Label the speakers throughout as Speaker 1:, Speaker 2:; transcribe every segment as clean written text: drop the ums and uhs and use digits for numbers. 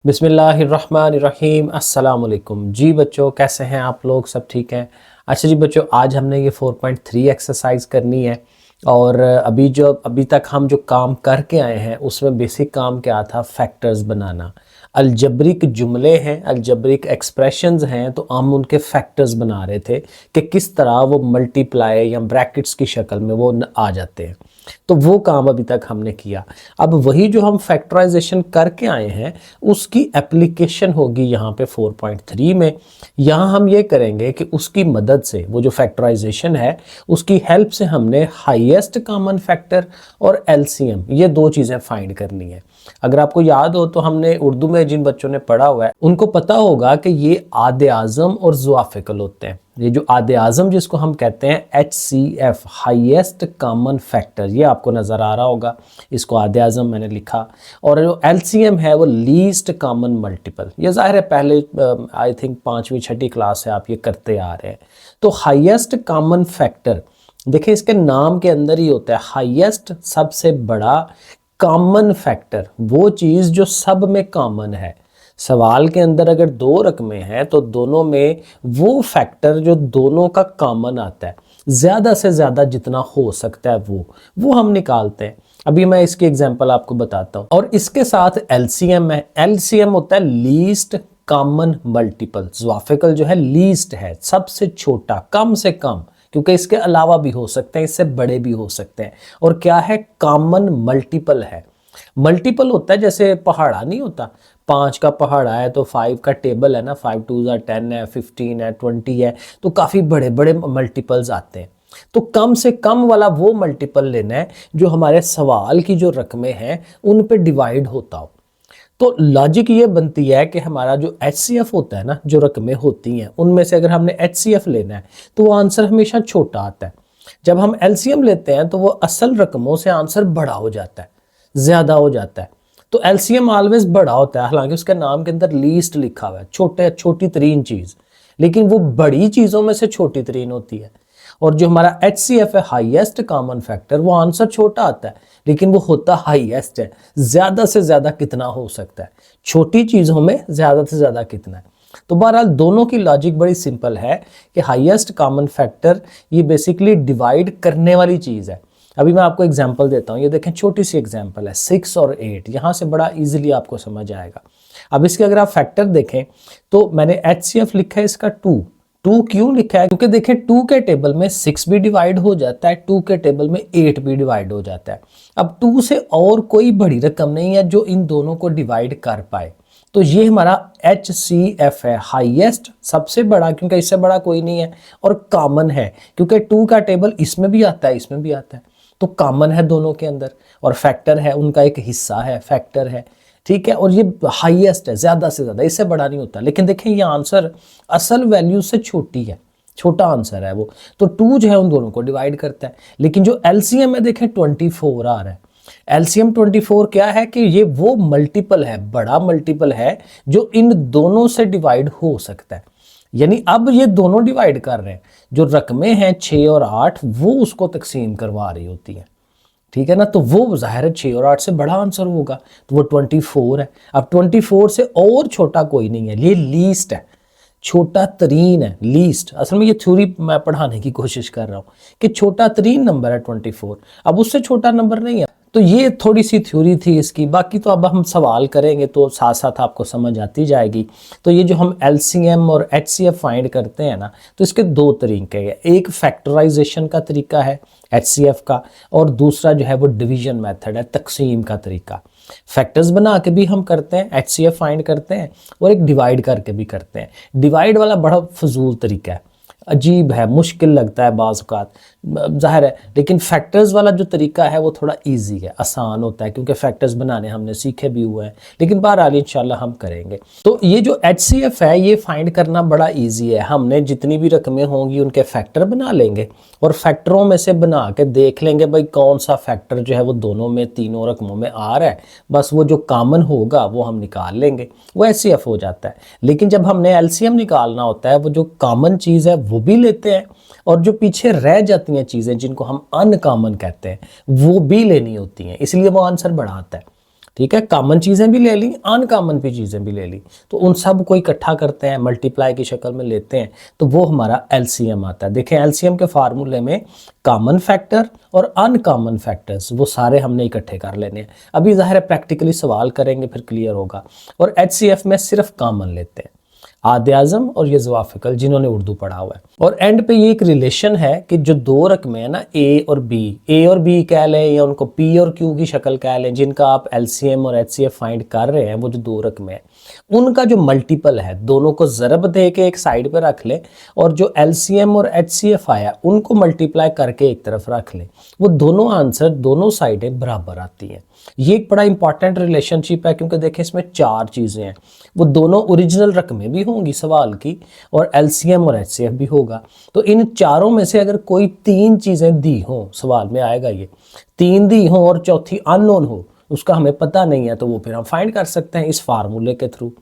Speaker 1: बिस्मिल्लाहिर्रहमानिर्रहीम अस्सलाम वालेकुम। जी बच्चों, कैसे हैं आप लोग? सब ठीक हैं? अच्छा जी बच्चों, आज हमने ये 4.3 एक्सरसाइज करनी है। और अभी तक हम जो काम करके आए हैं उसमें बेसिक काम क्या था? फैक्टर्स बनाना। अलजब्रिक जुमले हैं, अलजब्रिक एक्सप्रेशंस हैं, तो हम उनके फैक्टर्स बना रहे थे कि किस तरह वो मल्टीप्लाई या ब्रैकेट्स की शक्ल में वो आ जाते हैं। तो वो काम अभी तक हमने किया। अब वही जो हम फैक्टराइजेशन करके आए हैं उसकी एप्लीकेशन होगी यहाँ पे 4.3 में। यहाँ हम ये करेंगे कि उसकी मदद से वो जो फैक्टराइजेशन है उसकी हेल्प से हमने हाईएस्ट कॉमन फैक्टर और एलसीएम ये दो चीज़ें फाइंड करनी है। अगर आपको याद हो तो हमने उर्दू में जिन बच्चों ने पढ़ा हुआ है उनको पता होगा कि ये आदे आज़म और ज़ुआफ़िकल होते हैं। ये जो आदे आज़म जिसको हम कहते हैं HCF हाईएस्ट कॉमन फैक्टर, ये आपको नज़र आ रहा होगा, इसको आदे आज़म मैंने लिखा। और जो LCM है वो लीस्ट कॉमन मल्टीपल। ये जाहिर है पहले आई थिंक 5वीं 6ठी क्लास से आप ये करते आ रहे हैं। तो हाईएस्ट कॉमन फैक्टर देखिए इसके नाम के अंदर ही होता है, हाईएस्ट सबसे बड़ा, कॉमन फैक्टर वो चीज़ जो सब में कॉमन है। सवाल के अंदर अगर दो रकमें हैं तो दोनों में वो फैक्टर जो दोनों का कॉमन आता है, ज़्यादा से ज़्यादा जितना हो सकता है वो हम निकालते हैं। अभी मैं इसकी एग्जांपल आपको बताता हूँ। और इसके साथ LCM है। LCM होता है लीस्ट कॉमन मल्टीपल। ज़ुआफ़िकल जो है लीस्ट है, सबसे छोटा, कम से कम, क्योंकि इसके अलावा भी हो सकते हैं, इससे बड़े भी हो सकते हैं। और क्या है? कॉमन मल्टीपल है। मल्टीपल होता है जैसे पहाड़ा नहीं होता, 5 का पहाड़ा है तो 5 का टेबल है ना, 5 2 10 है, 15 है, 20 है, तो काफ़ी बड़े बड़े मल्टीपल्स आते हैं। तो कम से कम वाला वो मल्टीपल लेना है जो हमारे सवाल की जो रकमें हैं उन पे डिवाइड होता हो। तो लॉजिक ये बनती है कि हमारा जो HCF होता है ना, जो रकमें होती हैं उनमें से अगर हमने HCF लेना है तो वो आंसर हमेशा छोटा आता है। जब हम LCM लेते हैं तो वो असल रकमों से आंसर बड़ा हो जाता है, ज़्यादा हो जाता है। तो LCM ऑलवेज बड़ा होता है, हालांकि उसके नाम के अंदर लीस्ट लिखा हुआ है, छोटी तरीन चीज़, लेकिन वो बड़ी चीज़ों में से छोटी तरीन होती है। और जो हमारा HCF है हाईएस्ट कॉमन फैक्टर, वो आंसर छोटा आता है लेकिन वो होता हाईएस्ट है। ज़्यादा से ज़्यादा कितना हो सकता है, छोटी चीज़ों में ज़्यादा से ज़्यादा कितना है। तो बहरहाल दोनों की लॉजिक बड़ी सिंपल है कि हाईएस्ट कॉमन फैक्टर ये बेसिकली डिवाइड करने वाली चीज़ है। अभी मैं आपको एग्जांपल देता हूँ। ये देखें, छोटी सी एग्जांपल है 6 और 8। यहाँ से बड़ा इजीली आपको समझ आएगा। अब इसके अगर आप फैक्टर देखें तो मैंने HCF लिखा है इसका 2 क्यों लिखा है? क्योंकि देखें 2 के टेबल में 6 भी डिवाइड हो जाता है, 2 के टेबल में 8 भी डिवाइड हो जाता है। अब 2 से और कोई बड़ी रकम नहीं है जो इन दोनों को डिवाइड कर पाए। तो ये हमारा HCF है, हाईएस्ट, सबसे बड़ा, क्योंकि इससे बड़ा कोई नहीं है, और कॉमन है क्योंकि 2 का टेबल इसमें भी आता है, इसमें भी आता है, तो कॉमन है दोनों के अंदर। और फैक्टर है, उनका एक हिस्सा है, फैक्टर है, ठीक है। और ये हाईएस्ट है, ज़्यादा से ज़्यादा, इससे बड़ा नहीं होता। लेकिन देखें ये आंसर असल वैल्यू से छोटी है, छोटा आंसर है वो, तो 2 जो है उन दोनों को डिवाइड करता है। लेकिन जो LCM है देखें 24 आ रहा है। LCM 24 क्या है कि ये वो मल्टीपल है, बड़ा मल्टीपल है जो इन दोनों से डिवाइड हो सकता है। यानी अब ये दोनों डिवाइड कर रहे हैं, जो रकमें हैं 6 और 8 वो उसको तकसीम करवा रही होती हैं, ठीक है ना। तो वो ज़ाहिर है 6 और 8 से बड़ा आंसर होगा, तो वो 24 है। अब 24 से और छोटा कोई नहीं है, ये लीस्ट है, छोटा तरीन है, लीस्ट। असल में ये थ्योरी मैं पढ़ाने की कोशिश कर रहा हूँ कि छोटा तरीन नंबर है 24, अब उससे छोटा नंबर नहीं है। तो ये थोड़ी सी थ्योरी थी इसकी, बाकी तो अब हम सवाल करेंगे तो साथ साथ आपको समझ आती जाएगी। तो ये जो हम LCM और HCF फाइंड करते हैं ना, तो इसके दो तरीके हैं। एक फैक्टराइजेशन का तरीका है HCF का, और दूसरा जो है वो डिवीजन मेथड है, तकसीम का तरीका। फैक्टर्स बना के भी हम करते हैं, HCF फाइंड करते हैं, और एक डिवाइड करके भी करते हैं। डिवाइड वाला बड़ा फजूल तरीका है, अजीब है, मुश्किल लगता है बाज़ औक़ात, ज़ाहिर है। लेकिन फैक्टर्स वाला जो तरीका है वो थोड़ा इजी है, आसान होता है, क्योंकि फैक्टर्स बनाने हमने सीखे भी हुए हैं। लेकिन बहरहाल इंशाल्लाह हम करेंगे। तो ये जो HCF है ये फाइंड करना बड़ा इजी है। हमने जितनी भी रकमें होंगी उनके फैक्टर बना लेंगे, और फैक्टरों में से बना के देख लेंगे भाई कौन सा फैक्टर जो है वो दोनों में, तीनों रकमों में आ रहा है। बस वो जो कॉमन होगा वो हम निकाल लेंगे, वो HCF हो जाता है। लेकिन जब हमने LCM निकालना होता है, वो जो कॉमन चीज़ है वो भी लेते हैं, और जो पीछे रह जाती हैं चीज़ें जिनको हम अनकॉमन कहते हैं वो भी लेनी होती हैं, इसलिए वो आंसर बड़ा आता है। ठीक है, कॉमन चीज़ें भी ले ली, अनकॉमन भी चीज़ें भी ले ली, तो उन सब को इकट्ठा करते हैं, मल्टीप्लाई की शक्ल में लेते हैं, तो वो हमारा एलसीएम आता है। देखें एलसीएम के फार्मूले में कॉमन फैक्टर और अनकॉमन फैक्टर्स वो सारे हमने इकट्ठे कर लेने हैं। अभी ज़ाहिर है प्रैक्टिकली सवाल करेंगे फिर क्लियर होगा। और एचसीएफ में सिर्फ कॉमन लेते हैं, आदे आज़म और ये ज़वाफ़िकल जिन्होंने उर्दू पढ़ा हुआ है। और एंड पे ये एक रिलेशन है कि जो दो रकमें हैं ना, ए और बी कह लें या उनको पी और क्यू की शक्ल कह लें, जिनका आप एलसीएम और एचसीएफ फाइंड कर रहे हैं, वो जो दो रकमें हैं उनका जो मल्टीपल है, दोनों को ज़रब दे के एक साइड पे रख लें और जो एलसीएम और एचसीएफ आया उनको मल्टीप्लाई करके एक तरफ रख लें, वो दोनों आंसर दोनों साइडें बराबर आती हैं। ये एक बड़ा इंपॉर्टेंट रिलेशनशिप है क्योंकि देखें इसमें चार चीज़ें हैं, वो दोनों ओरिजिनल रकमें भी होंगी सवाल की और एलसीएम और एचसीएफ भी होगा। तो इन चारों में से अगर कोई तीन चीज़ें दी हों, सवाल में आएगा ये, तीन दी हों और चौथी अननोन हो, उसका हमें पता नहीं है, तो वो फिर हम फाइंड कर सकते हैं इस फार्मूले के थ्रू।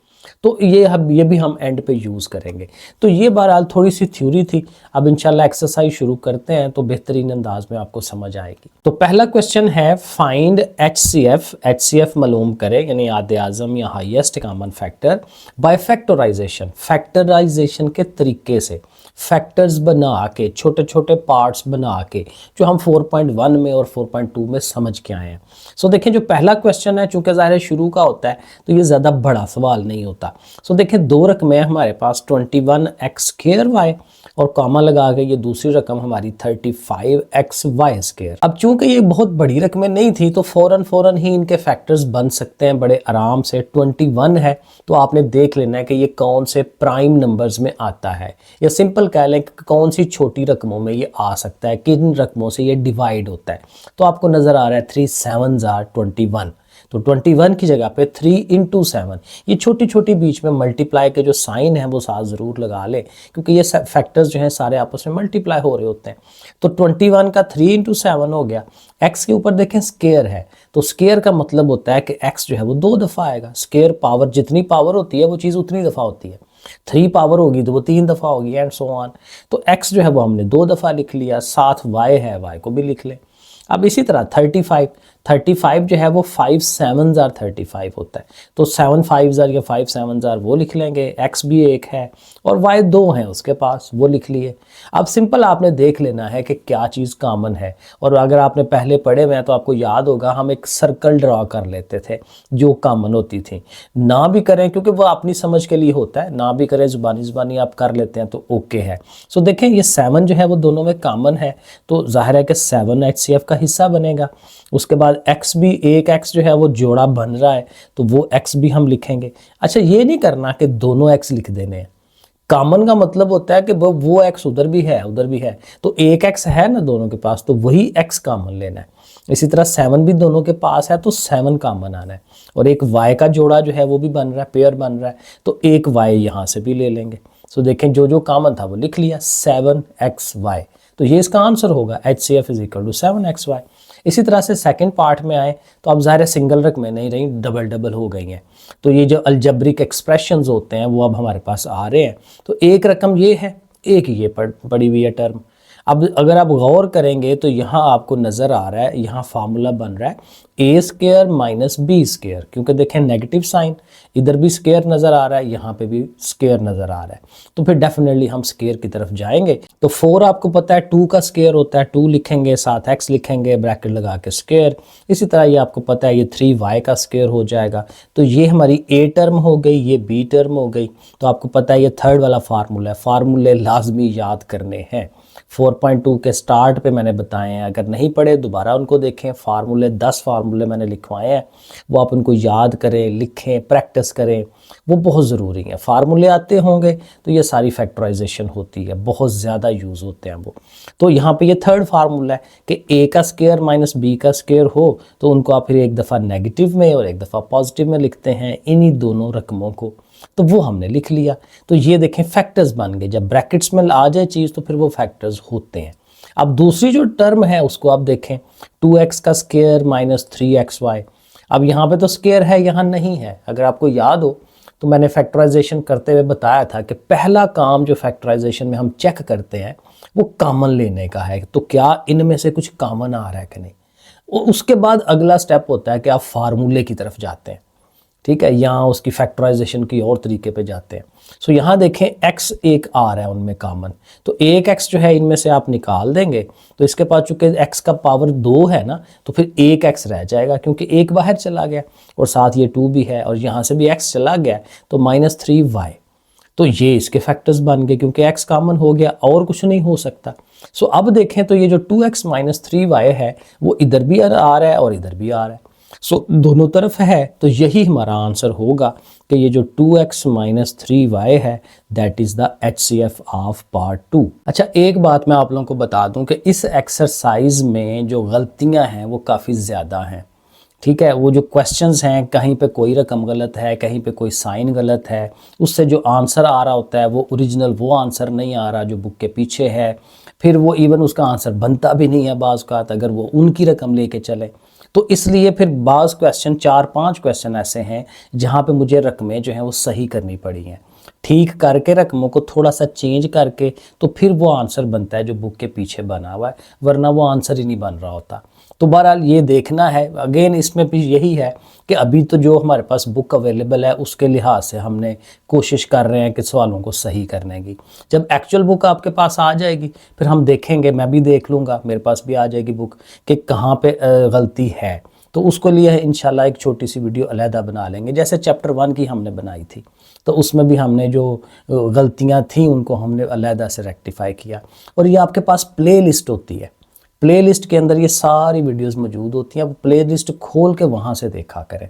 Speaker 1: तो ये भी हम एंड पे यूज़ करेंगे। तो ये बहरहाल थोड़ी सी थ्योरी थी। अब इंशाल्लाह एक्सरसाइज शुरू करते हैं तो बेहतरीन अंदाज में आपको समझ आएगी। तो पहला क्वेश्चन है फाइंड एचसीएफ मालूम करें, यानी आदे आज़म या highest common factor by factorisation, factorisation के तरीके से, फैक्टर्स बना के, छोटे छोटे पार्ट्स बना के, जो हम 4.1 में और 4.2 में समझ के आए हैं। सो देखें जो पहला क्वेश्चन है, चूंकि ज़ाहिर शुरू का होता है तो ये ज़्यादा बड़ा सवाल नहीं होता। सो देखें दो रकमें हमारे पास 21x² और कॉमा लगा के ये दूसरी रकम हमारी 35xy²। अब चूंकि ये बहुत बड़ी रकमें नहीं थी तो फ़ौरन ही इनके फैक्टर्स बन सकते हैं बड़े आराम से। 21 है तो आपने देख लेना है कि ये कौन से प्राइम नंबर्स में आता है, या सिंपल कह लें कि कौन सी छोटी रकमों में ये आ सकता है, किन रकमों से ये डिवाइड होता है। तो आपको नज़र आ रहा है 3 7s are 21, तो 21 की जगह पे 3 into 7, ये छोटी छोटी बीच में मल्टीप्लाई के जो साइन है वो साथ ज़रूर लगा लें क्योंकि ये फैक्टर्स जो हैं सारे आपस में मल्टीप्लाई हो रहे होते हैं। तो 21 का 3 into 7 हो गया। x के ऊपर देखें स्केयर है, तो स्केयर का मतलब होता है कि x जो है वो 2 दफ़ा आएगा। स्केयर पावर, जितनी पावर होती है वो चीज़ उतनी दफ़ा होती है। 3 पावर होगी तो वो 3 दफ़ा होगी एंड सो ऑन। तो x जो है वो हमने 2 दफ़ा लिख लिया, साथ y है, y को भी लिख लें। अब इसी तरह 35 जो है वो 5 7s are 35 होता है, तो 7 5s are या 5 7s are वो लिख लेंगे। x भी एक है और y 2 हैं उसके पास, वो लिख लिए। अब सिंपल आपने देख लेना है कि क्या चीज़ कॉमन है, और अगर आपने पहले पढ़े हुए हैं तो आपको याद होगा हम एक सर्कल ड्रा कर लेते थे जो कॉमन होती थी। ना भी करें क्योंकि वो अपनी समझ के लिए होता है, ना भी करें ज़ुबानी आप कर लेते हैं तो ओके है। सो देखें ये 7 जो है वो दोनों में कॉमन है, तो जाहिर है कि 7 HCF का हिस्सा बनेगा। उसके बाद x भी, एक x जो है वो जोड़ा बन रहा है तो वो x भी हम लिखेंगे। अच्छा ये नहीं करना कि दोनों x लिख देने हैं, कॉमन का मतलब होता है कि वो x उधर भी है उधर भी है, तो एक x है ना दोनों के पास तो वही x कॉमन लेना है। इसी तरह 7 भी दोनों के पास है तो 7 कॉमन आना है, और एक y का जोड़ा जो है वो भी बन रहा है, पेयर बन रहा है, तो एक y यहाँ से भी ले लेंगे। सो देखें जो जो कॉमन था वो लिख लिया 7xy, तो ये इसका आंसर होगा HCF = 7xy। इसी तरह से सेकंड पार्ट में आए तो अब ज़ाहिर सिंगल रकमें नहीं रही, डबल हो गई हैं, तो ये जो अलजेब्रिक एक्सप्रेशंस होते हैं वो अब हमारे पास आ रहे हैं। तो एक रकम ये है, एक ये पड़ी हुई है टर्म। अब अगर आप गौर करेंगे तो यहाँ आपको नज़र आ रहा है, यहाँ फार्मूला बन रहा है a² - b², क्योंकि देखें नेगेटिव साइन, इधर भी स्केयर नज़र आ रहा है, यहाँ पे भी स्केयर नज़र आ रहा है, तो फिर डेफिनेटली हम स्केयर की तरफ जाएंगे। तो 4 आपको पता है 2 का स्केयर होता है, 2 लिखेंगे, साथ x लिखेंगे, ब्रैकेट लगा के स्केयर। इसी तरह ये आपको पता है ये 3y का स्केयर हो जाएगा, तो ये हमारी a टर्म हो गई, ये b टर्म हो गई। तो आपको पता है ये थर्ड वाला फार्मूला है, फार्मूले लाजमी याद करने हैं। 4.2 के स्टार्ट पे मैंने बताए हैं, अगर नहीं पढ़े दोबारा उनको देखें। फार्मूले 10 फार्मूले मैंने लिखवाए हैं, वो आप उनको याद करें, लिखें, प्रैक्टिस करें, वो बहुत ज़रूरी है। फार्मूले आते होंगे तो ये सारी फैक्टराइजेशन होती है, बहुत ज़्यादा यूज़ होते हैं वो। तो यहाँ पे ये थर्ड फार्मूला है कि a का स्केयर माइनस b का स्केयर हो तो उनको आप फिर एक दफ़ा नेगेटिव में और एक दफ़ा पॉजिटिव में लिखते हैं, इन्हीं दोनों रकमों को। तो वो हमने लिख लिया। तो ये देखें फैक्टर्स बन गए, जब ब्रैकेट्स में आ जाए चीज़ तो फिर वो फैक्टर्स होते हैं। अब दूसरी जो टर्म है उसको आप देखें, 2x का स्केयर माइनस 3xy। अब यहाँ पे तो स्केयर है, यहाँ नहीं है। अगर आपको याद हो तो मैंने फैक्टराइजेशन करते हुए बताया था कि पहला काम जो फैक्टराइजेशन में हम चेक करते हैं वो कॉमन लेने का है, तो क्या इनमें से कुछ कॉमन आ रहा है कि नहीं। और उसके बाद अगला स्टेप होता है कि आप फार्मूले की तरफ जाते हैं, ठीक है, यहाँ उसकी फैक्टराइजेशन की और तरीके पे जाते हैं। सो यहाँ देखें x एक आ रहा है उनमें कॉमन, तो एक x जो है इनमें से आप निकाल देंगे तो इसके पास चूंकि x का पावर 2 है ना, तो फिर एक x रह जाएगा क्योंकि एक बाहर चला गया और साथ ये 2 भी है और यहाँ से भी x चला गया, तो -3y। तो ये इसके फैक्टर्स बन गए क्योंकि x कॉमन हो गया और कुछ नहीं हो सकता। सो अब देखें तो ये जो 2x - 3y है वो इधर भी आ रहा है और इधर भी आ रहा है। सो दोनों तरफ है, तो यही हमारा आंसर होगा कि ये जो 2x - 3y है that is the HCF of part 2। अच्छा, एक बात मैं आप लोगों को बता दूं कि इस एक्सरसाइज में जो गलतियां हैं वो काफ़ी ज़्यादा हैं, ठीक है। वो जो क्वेश्चंस हैं कहीं पे कोई रकम गलत है, कहीं पे कोई साइन गलत है, उससे जो आंसर आ रहा होता है वो ओरिजिनल वो आंसर नहीं आ रहा जो बुक के पीछे है, फिर वो इवन उसका आंसर बनता भी नहीं है बाज़ का अगर वो उनकी रकम लेके चले। तो इसलिए फिर बाज़ क्वेश्चन 4-5 क्वेश्चन ऐसे हैं जहाँ पे मुझे रकमें जो हैं वो सही करनी पड़ी हैं, ठीक करके रकमों को थोड़ा सा चेंज करके, तो फिर वो आंसर बनता है जो बुक के पीछे बना हुआ है, वरना वो आंसर ही नहीं बन रहा होता। तो बहरहाल ये देखना है, अगेन इसमें भी यही है कि अभी तो जो हमारे पास बुक अवेलेबल है उसके लिहाज से हमने कोशिश कर रहे हैं कि सवालों को सही करने की। जब एक्चुअल बुक आपके पास आ जाएगी फिर हम देखेंगे, मैं भी देख लूँगा, मेरे पास भी आ जाएगी बुक कि कहाँ पे गलती है, तो उसको लिए इंशाल्लाह एक छोटी सी वीडियो अलहदा बना लेंगे। जैसे चैप्टर 1 की हमने बनाई थी तो उसमें भी हमने जो गलतियाँ थी उनको हमने अलहदा से रेक्टिफाई किया। और ये आपके पास प्ले लिस्ट होती है, प्ले लिस्ट के अंदर ये सारी वीडियोस मौजूद होती हैं, आप प्ले लिस्ट खोल के वहाँ से देखा करें।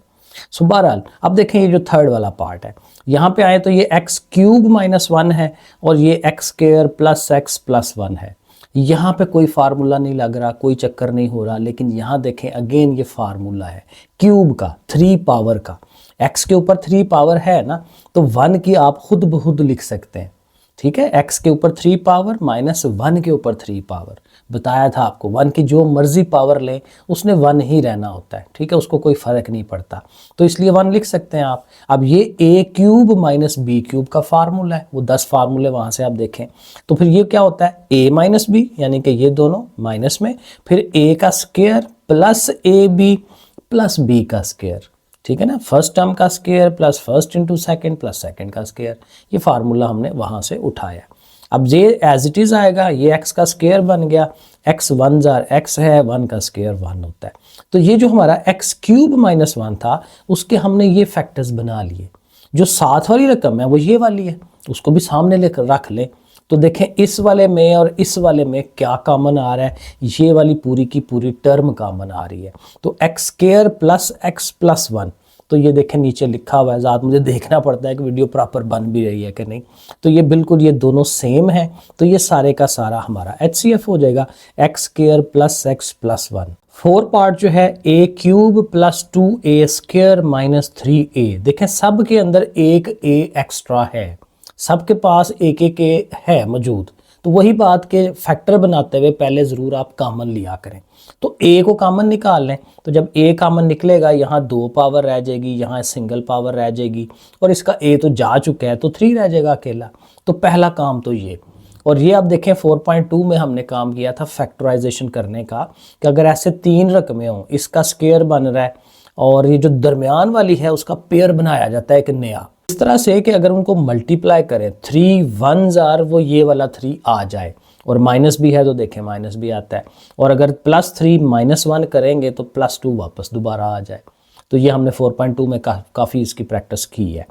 Speaker 1: सो बहरहाल अब देखें ये जो थर्ड वाला पार्ट है, यहाँ पे आए तो ये x³ - 1 है और ये x² + x + 1 है। यहाँ पे कोई फार्मूला नहीं लग रहा, कोई चक्कर नहीं हो रहा, लेकिन यहाँ देखें अगेन ये फार्मूला है क्यूब का, 3 पावर का। x के ऊपर 3 पावर है ना, तो 1 की आप खुद ब खुद लिख सकते हैं, ठीक है। x के ऊपर 3 पावर -1 के ऊपर 3 पावर, बताया था आपको 1 की जो मर्जी पावर लें उसने 1 ही रहना होता है, ठीक है, उसको कोई फ़र्क नहीं पड़ता, तो इसलिए 1 लिख सकते हैं आप। अब ये a³ - b³ का फार्मूला है, वो 10 फार्मूले वहाँ से आप देखें, तो फिर ये क्या होता है a - b, यानी कि ये दोनों माइनस में, फिर a का square plus ab plus b का स्क्वायर, ठीक है ना, फर्स्ट टर्म का square plus first into second plus second का स्क्वायर, ये फार्मूला हमने वहाँ से उठाया। अब ये एज इट इज़ आएगा, ये x का स्क्वायर बन गया, x 1 जार x है, 1 का स्क्वायर 1 होता है। तो ये जो हमारा x³ - 1 था उसके हमने ये फैक्टर्स बना लिए। जो साथ वाली रकम है वो ये वाली है, उसको भी सामने लेकर रख लें, तो देखें इस वाले में और इस वाले में क्या कॉमन आ रहा है, ये वाली पूरी की पूरी टर्म कॉमन आ रही है। तो x² + x + 1, तो ये देखें नीचे लिखा हुआ है, ज़्यादा मुझे देखना पड़ता है कि वीडियो प्रॉपर बन भी रही है कि नहीं, तो ये बिल्कुल ये दोनों सेम है, तो ये सारे का सारा हमारा HCF हो जाएगा x² + x + 1। 4 पार्ट जो है a³ + 2a² - 3a, देखें सब के अंदर एक a एक्स्ट्रा है, सबके पास एक एक a है मौजूद, तो वही बात के फैक्टर बनाते हुए पहले ज़रूर आप कॉमन लिया करें। तो a को कॉमन निकाल लें, तो जब a कॉमन निकलेगा यहाँ 2 पावर रह जाएगी, यहाँ सिंगल पावर रह जाएगी, और इसका a तो जा चुका है तो 3 रह जाएगा अकेला। तो पहला काम तो ये, और ये आप देखें 4.2 में हमने काम किया था फैक्टराइजेशन करने का, कि अगर ऐसे 3 रकमें हों, इसका स्क्वायर बन रहा है और ये जो दरमियान वाली है उसका पेयर बनाया जाता है एक नया, इस तरह से कि अगर उनको मल्टीप्लाई करें 3 1 जार वो ये वाला 3 आ जाए, और माइनस भी है तो देखें माइनस भी आता है, और अगर +3 - 1 करेंगे तो +2 वापस दोबारा आ जाए। तो ये हमने 4.2 में काफ़ी इसकी प्रैक्टिस की है।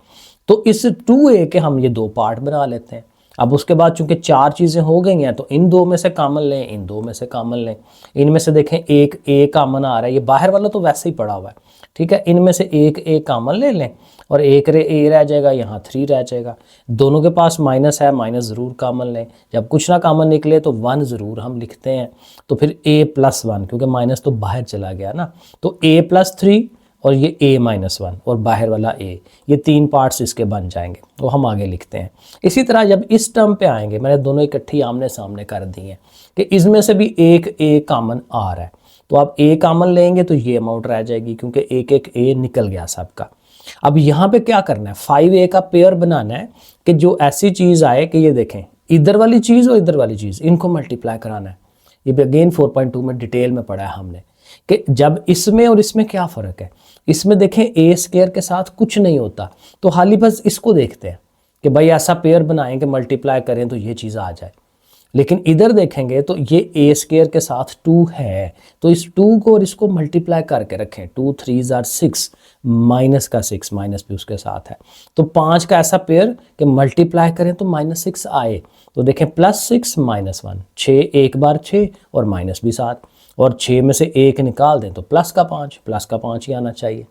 Speaker 1: तो इस 2a के हम ये 2 पार्ट बना लेते हैं। अब उसके बाद चूंकि 4 चीज़ें हो गई हैं तो इन 2 में से कॉमन लें, इन 2 में से कॉमन लें, इनमें से देखें एक a कॉमन आ रहा है, ये बाहर वाला तो वैसे ही पड़ा हुआ है, ठीक है, इनमें से एक a कॉमन ले लें और एक a रह जाएगा, यहाँ 3 रह जाएगा। दोनों के पास माइनस है, माइनस ज़रूर कॉमन लें, जब कुछ ना कॉमन निकले तो 1 ज़रूर हम लिखते हैं, तो फिर a + 1, क्योंकि माइनस तो बाहर चला गया ना, तो a + 3 और ये a - 1 और बाहर वाला a, ये 3 पार्ट्स इसके बन जाएंगे, तो हम आगे लिखते हैं। इसी तरह जब इस टर्म पे आएंगे, मैंने दोनों इकट्ठी आमने सामने कर दी हैं कि इसमें से भी एक a कॉमन आ रहा है, तो आप a कॉमन लेंगे तो ये अमाउंट रह जाएगी, क्योंकि एक एक a निकल गया सबका। अब यहाँ पे क्या करना है, 5a का पेयर बनाना है कि जो ऐसी चीज़ आए कि ये देखें इधर वाली चीज़ और इधर वाली चीज़, इनको मल्टीप्लाई कराना है। ये भी अगेन 4.2 में डिटेल में पढ़ा है हमने कि जब इसमें और इसमें क्या फ़र्क है। इसमें देखें ए स्क्वायर के साथ कुछ नहीं होता, तो हाली बस इसको देखते हैं कि भाई ऐसा पेयर बनाएं कि मल्टीप्लाई करें तो ये चीज़ आ जाए। लेकिन इधर देखेंगे तो ये ए स्क्वायर के साथ 2 है, तो इस 2 को और इसको मल्टीप्लाई करके रखें, 2 3 आर 6, माइनस का 6, माइनस भी उसके साथ है, तो 5 का ऐसा पेयर कि मल्टीप्लाई करें तो -6 आए। तो देखें +6 -1, 6 एक बार 6 और माइनस भी 7, और 6 में से 1 निकाल दें तो प्लस का 5 ही आना चाहिए।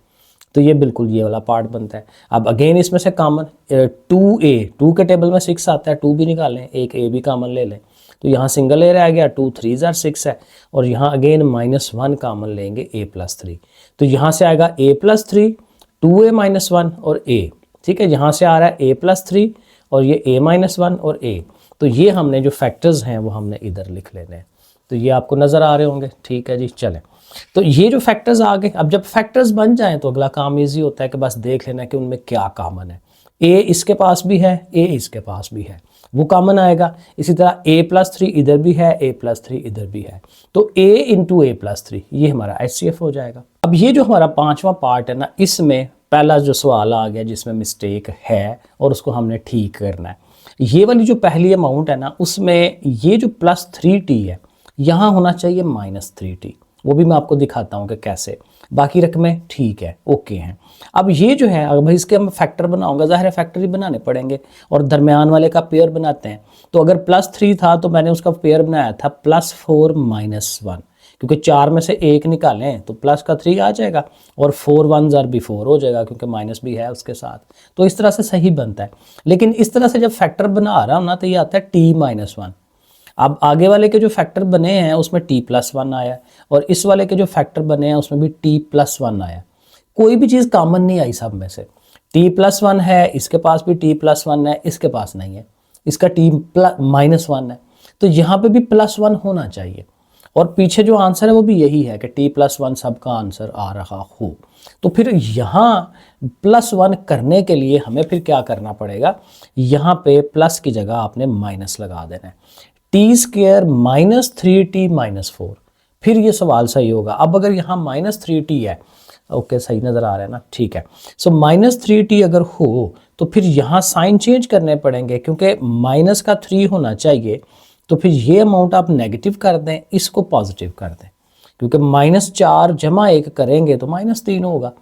Speaker 1: तो ये बिल्कुल ये वाला पार्ट बनता है। अब अगेन इसमें से कॉमन 2a, 2 के टेबल में 6 आता है, 2 भी निकालें, एक a भी कॉमन ले लें, तो यहाँ सिंगल a रह गया, 2 3 आर 6 है, और यहाँ अगेन -1 कॉमन लेंगे a+3, तो यहाँ से आएगा a+3, 2a -1 और a, ठीक है। यहाँ से आ रहा है a+3 और ये a-1 और a, तो ये हमने जो फैक्टर्स हैं वो हमने इधर लिख लेने हैं। तो ये आपको नज़र आ रहे होंगे, ठीक है जी। चलें, तो ये जो फैक्टर्स आ गए, अब जब फैक्टर्स बन जाएं तो अगला काम इजी होता है कि बस देख लेना कि उनमें क्या कॉमन है। a इसके पास भी है, a इसके पास भी है, वो कॉमन आएगा। इसी तरह a+3 इधर भी है, a+3 इधर भी है, तो a इंटू a+3 ये हमारा HCF हो जाएगा। अब ये जो हमारा 5वां पार्ट है ना, इसमें पहला जो सवाल आ गया जिसमें मिस्टेक है और उसको हमने ठीक करना है। ये वाली जो पहली अमाउंट है ना, उसमें ये जो +3t है यहाँ होना चाहिए -3t, वो भी मैं आपको दिखाता हूँ कि कैसे। बाकी रकमें ठीक है, ओके हैं। अब ये जो है, अगर भाई इसके हम फैक्टर बनाऊंगा, ज़ाहिर है फैक्टर ही बनाने पड़ेंगे, और दरमियान वाले का पेयर बनाते हैं। तो अगर +3 था तो मैंने उसका पेयर बनाया था +4 -1, क्योंकि 4 में से 1 निकालें तो प्लस का 3 आ जाएगा, और 4 1 ज़र भी 4 हो जाएगा क्योंकि माइनस भी है उसके साथ। तो इस तरह से सही बनता है। लेकिन इस तरह से जब फैक्टर बना रहा हूँ ना, तो ये आता है t-1। अब आगे वाले के जो फैक्टर बने हैं उसमें t+1 आया, और इस वाले के जो फैक्टर बने हैं उसमें भी t+1 आया। कोई भी चीज़ कॉमन नहीं आई सब में से। t+1 है, इसके पास भी t+1 है, इसके पास नहीं है, इसका t-1 है, तो यहाँ पे भी +1 होना चाहिए। और पीछे जो आंसर है वो भी यही है कि t+1 सबका आंसर आ रहा हो। तो फिर यहाँ +1 करने के लिए हमें फिर क्या करना पड़ेगा, यहाँ पे प्लस की जगह आपने माइनस लगा देना है, t² -3t -4, फिर ये सवाल सही होगा। अब अगर यहाँ -3t है, ओके सही नज़र आ रहा है ना, ठीक है। सो -3t अगर हो तो फिर यहाँ साइन चेंज करने पड़ेंगे, क्योंकि माइनस का 3 होना चाहिए, तो फिर ये अमाउंट आप नेगेटिव कर दें, इसको पॉजिटिव कर दें, क्योंकि -4 + 1 करेंगे तो -3 होगा,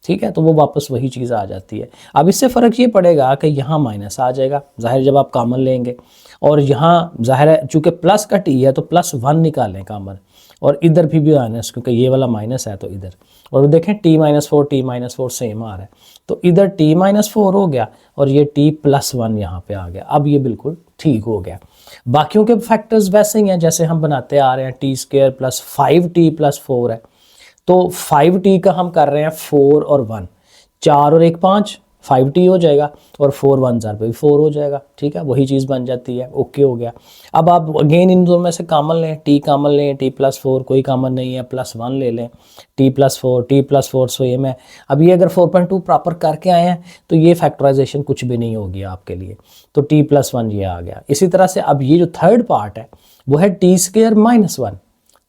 Speaker 1: ठीक है। तो वो वापस वही चीज़ आ जाती है। अब इससे फ़र्क ये पड़ेगा कि यहाँ माइनस आ जाएगा, ज़ाहिर जब आप कॉमन लेंगे, और यहाँ ज़ाहिर है चूँकि प्लस का t है तो +1 निकालें कॉमन, और इधर भी माइनस, क्योंकि ये वाला माइनस है तो इधर, और देखें t-4 सेम आ रहा है, तो इधर t-4 हो गया और ये t+1 यहाँ पे आ गया। अब ये बिल्कुल ठीक हो गया। बाकियों के फैक्टर्स वैसे ही हैं जैसे हम बनाते आ रहे हैं, t² + 5t + 4 है, तो 5t का हम कर रहे हैं 4 और 1, 4 और 1 5, 5t हो जाएगा, और 4 1 ज़र पे 4 हो जाएगा, ठीक है, वही चीज़ बन जाती है, ओके हो गया। अब आप अगेन इन दोनों में से कॉमन लें, t कॉमन लें, t+4 कोई कॉमन नहीं है, +1 ले लें, t+4 सेम है। अब ये अगर 4.2 प्रॉपर करके आए हैं तो ये फैक्टराइजेशन कुछ भी नहीं होगी आपके लिए, तो t+1 ये आ गया। इसी तरह से अब ये जो थर्ड पार्ट है वो है t² -1,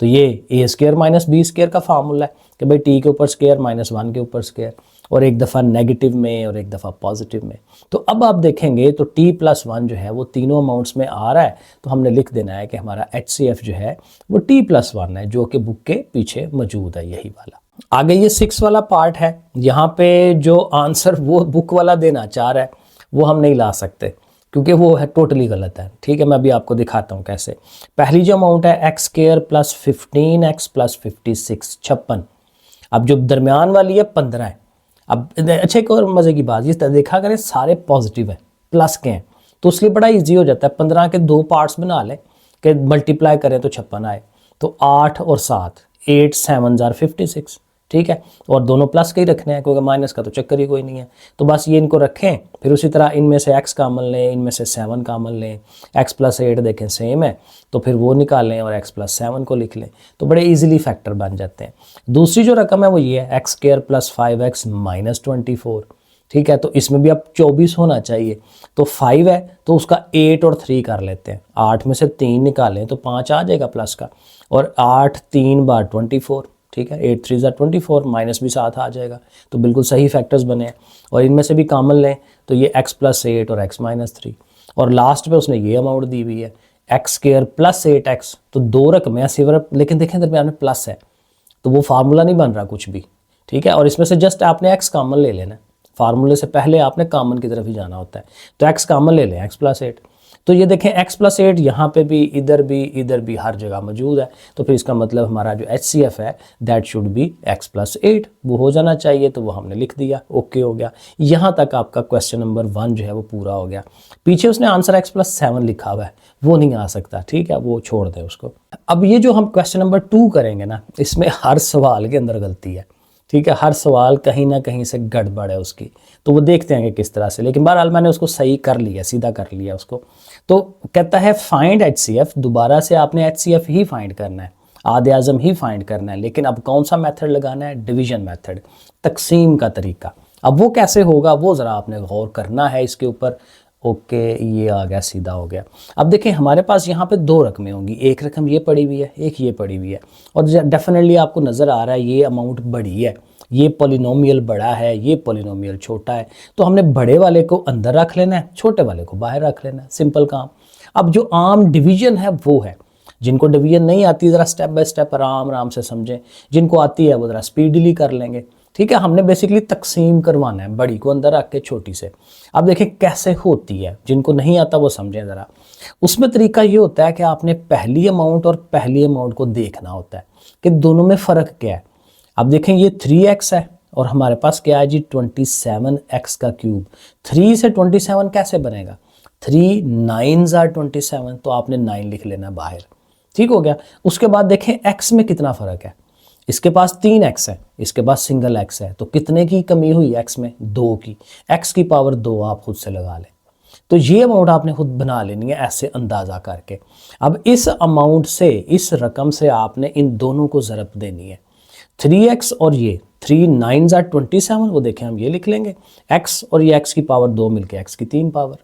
Speaker 1: तो ये a² - b² का फार्मूला है कि भाई t के ऊपर स्क्वायर -1 के ऊपर स्क्वायर, और एक दफ़ा नेगेटिव में और एक दफ़ा पॉजिटिव में। तो अब आप देखेंगे तो t+1 जो है वो तीनों अमाउंट्स में आ रहा है, तो हमने लिख देना है कि हमारा HCF जो है वो t+1 है, जो कि बुक के पीछे मौजूद है, यही वाला। आगे ये 6 वाला पार्ट है, यहाँ पे जो आंसर वो बुक वाला देना चाह रहा है वो हम नहीं ला सकते, क्योंकि वो है टोटली गलत है, ठीक है। मैं अभी आपको दिखाता हूँ कैसे। पहली जो अमाउंट है x² + 15x + 56 56, अब जो दरमियान वाली है 15 है। अब अच्छा एक और मज़े की बात, ये देखा करें सारे पॉजिटिव है, प्लस के हैं, तो उसलिए बड़ा इजी हो जाता है। 15 के 2 पार्ट्स बना लें कि मल्टीप्लाई करें तो 56 आए, तो 8 और 7, 8 7 ज़र 56, ठीक है। और दोनों प्लस के ही रखने हैं क्योंकि माइनस का तो चक्कर ही कोई नहीं है, तो बस ये इनको रखें। फिर उसी तरह इनमें से x कॉमन लें, इनमें से 7 कॉमन लें, x + 8 देखें सेम है तो फिर वो निकालें और x + 7 को लिख लें, तो बड़े इजीली फैक्टर बन जाते हैं। दूसरी जो रकम है वो ये है x² + 5x - 24, ठीक है। तो इसमें भी अब 24 होना चाहिए, तो 5 है तो उसका 8 और 3 कर लेते हैं, 8 में से 3 निकालें तो 5 आ जाएगा प्लस का, और 8 3 × 24, ठीक है, 8 3 24, माइनस भी साथ आ जाएगा, तो बिल्कुल सही फैक्टर्स बने हैं। और इनमें से भी कॉमन लें तो ये x + 8 और x - 3, और लास्ट पे उसने ये अमाउंट दी हुई है x² + 8x, तो दो रकमें हैं सिर्फ, लेकिन देखें दरमियान में प्लस है, तो वो फार्मूला नहीं बन रहा कुछ भी, ठीक है। और इसमें से जस्ट आपने x कॉमन ले लेना है, फार्मूले से पहले आपने कॉमन की तरफ ही जाना होता है, तो x कॉमन ले लें, x + 8। तो ये देखें x + 8 यहाँ पे भी, इधर भी हर जगह मौजूद है, तो फिर इसका मतलब हमारा जो HCF है दैट शुड बी x + 8, वो हो जाना चाहिए, तो वो हमने लिख दिया, ओके हो गया। यहाँ तक आपका क्वेश्चन नंबर 1 जो है वो पूरा हो गया। पीछे उसने आंसर x + 7 लिखा हुआ है, वो नहीं आ सकता, ठीक है, वो छोड़ दें उसको। अब ये जो हम क्वेश्चन नंबर 2 करेंगे ना, इसमें हर सवाल के अंदर गलती है, ठीक है, हर सवाल कहीं ना कहीं से गड़बड़ है उसकी, तो वो देखते हैं कि किस तरह से, लेकिन बहरहाल मैंने उसको सही कर लिया, सीधा कर लिया उसको। तो कहता है फाइंड HCF, दोबारा से आपने HCF ही फाइंड करना है, आधे आज़म ही फाइंड करना है, लेकिन अब कौन सा मेथड लगाना है, डिवीजन मेथड, तकसीम का तरीका। अब वो कैसे होगा वो ज़रा आपने गौर करना है इसके ऊपर। ओके, ये आ गया, सीधा हो गया। अब देखें हमारे पास यहाँ पे दो रकमें होंगी, एक रकम ये पड़ी हुई है, एक ये पड़ी हुई है, और डेफिनेटली आपको नज़र आ रहा है ये अमाउंट बड़ी है, ये पॉलिनोमियल बड़ा है, ये पॉलिनोमियल छोटा है, तो हमने बड़े वाले को अंदर रख लेना है, छोटे वाले को बाहर रख लेना है, सिंपल काम। अब जो आम डिवीजन है वो है, जिनको डिवीजन नहीं आती ज़रा स्टेप बाय स्टेप आराम से समझें, जिनको आती है वो ज़रा स्पीडली कर लेंगे, ठीक है। हमने बेसिकली तकसीम करवाना है, बड़ी को अंदर रख के छोटी से। अब देखें कैसे होती है, जिनको नहीं आता वो समझें ज़रा। उसमें तरीका ये होता है कि आपने पहली अमाउंट और पहली अमाउंट को देखना होता है कि दोनों में फ़र्क क्या है। अब देखें ये 3x है और हमारे पास क्या है जी 27x का क्यूब। 3 से 27 कैसे बनेगा, 3 9s are 27, तो आपने 9 लिख लेना बाहर, ठीक हो गया। उसके बाद देखें x में कितना फ़र्क है, इसके पास 3x है, इसके पास सिंगल x है, तो कितने की कमी हुई x में, 2 की, x की पावर 2 आप खुद से लगा लें। तो ये अमाउंट आपने खुद बना लेनी है ऐसे अंदाज़ा करके। अब इस अमाउंट से, इस रकम से आपने इन दोनों को ज़रब देनी है, 3x और ये 3 9s are 27, वो देखें हम ये लिख लेंगे, x और ये x की पावर 2 मिलके x की 3 पावर,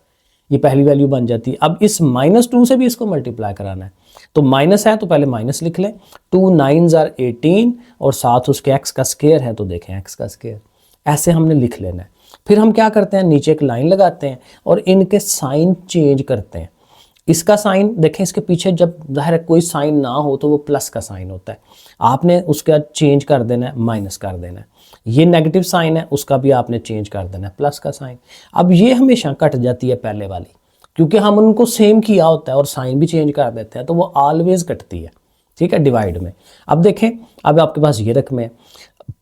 Speaker 1: ये पहली वैल्यू बन जाती है। अब इस -2 से भी इसको मल्टीप्लाई कराना है, तो माइनस है तो पहले माइनस लिख लें, 2 9s are 18 और साथ उसके x का स्क्वायर है, तो देखें x का स्क्वायर, ऐसे हमने लिख लेना है। फिर हम क्या करते हैं, नीचे एक लाइन लगाते हैं और इनके साइन चेंज करते हैं। इसका साइन देखें, इसके पीछे जब ज़ाहिर है कोई साइन ना हो तो वो प्लस का साइन होता है, आपने उसका चेंज कर देना है, माइनस कर देना है। ये नेगेटिव साइन है, उसका भी आपने चेंज कर देना है, प्लस का साइन। अब ये हमेशा कट जाती है पहले वाली, क्योंकि हम उनको सेम किया होता है और साइन भी चेंज कर देते हैं, तो वो ऑलवेज कटती है, ठीक है, डिवाइड में। अब देखें, अब आपके पास ये रकमें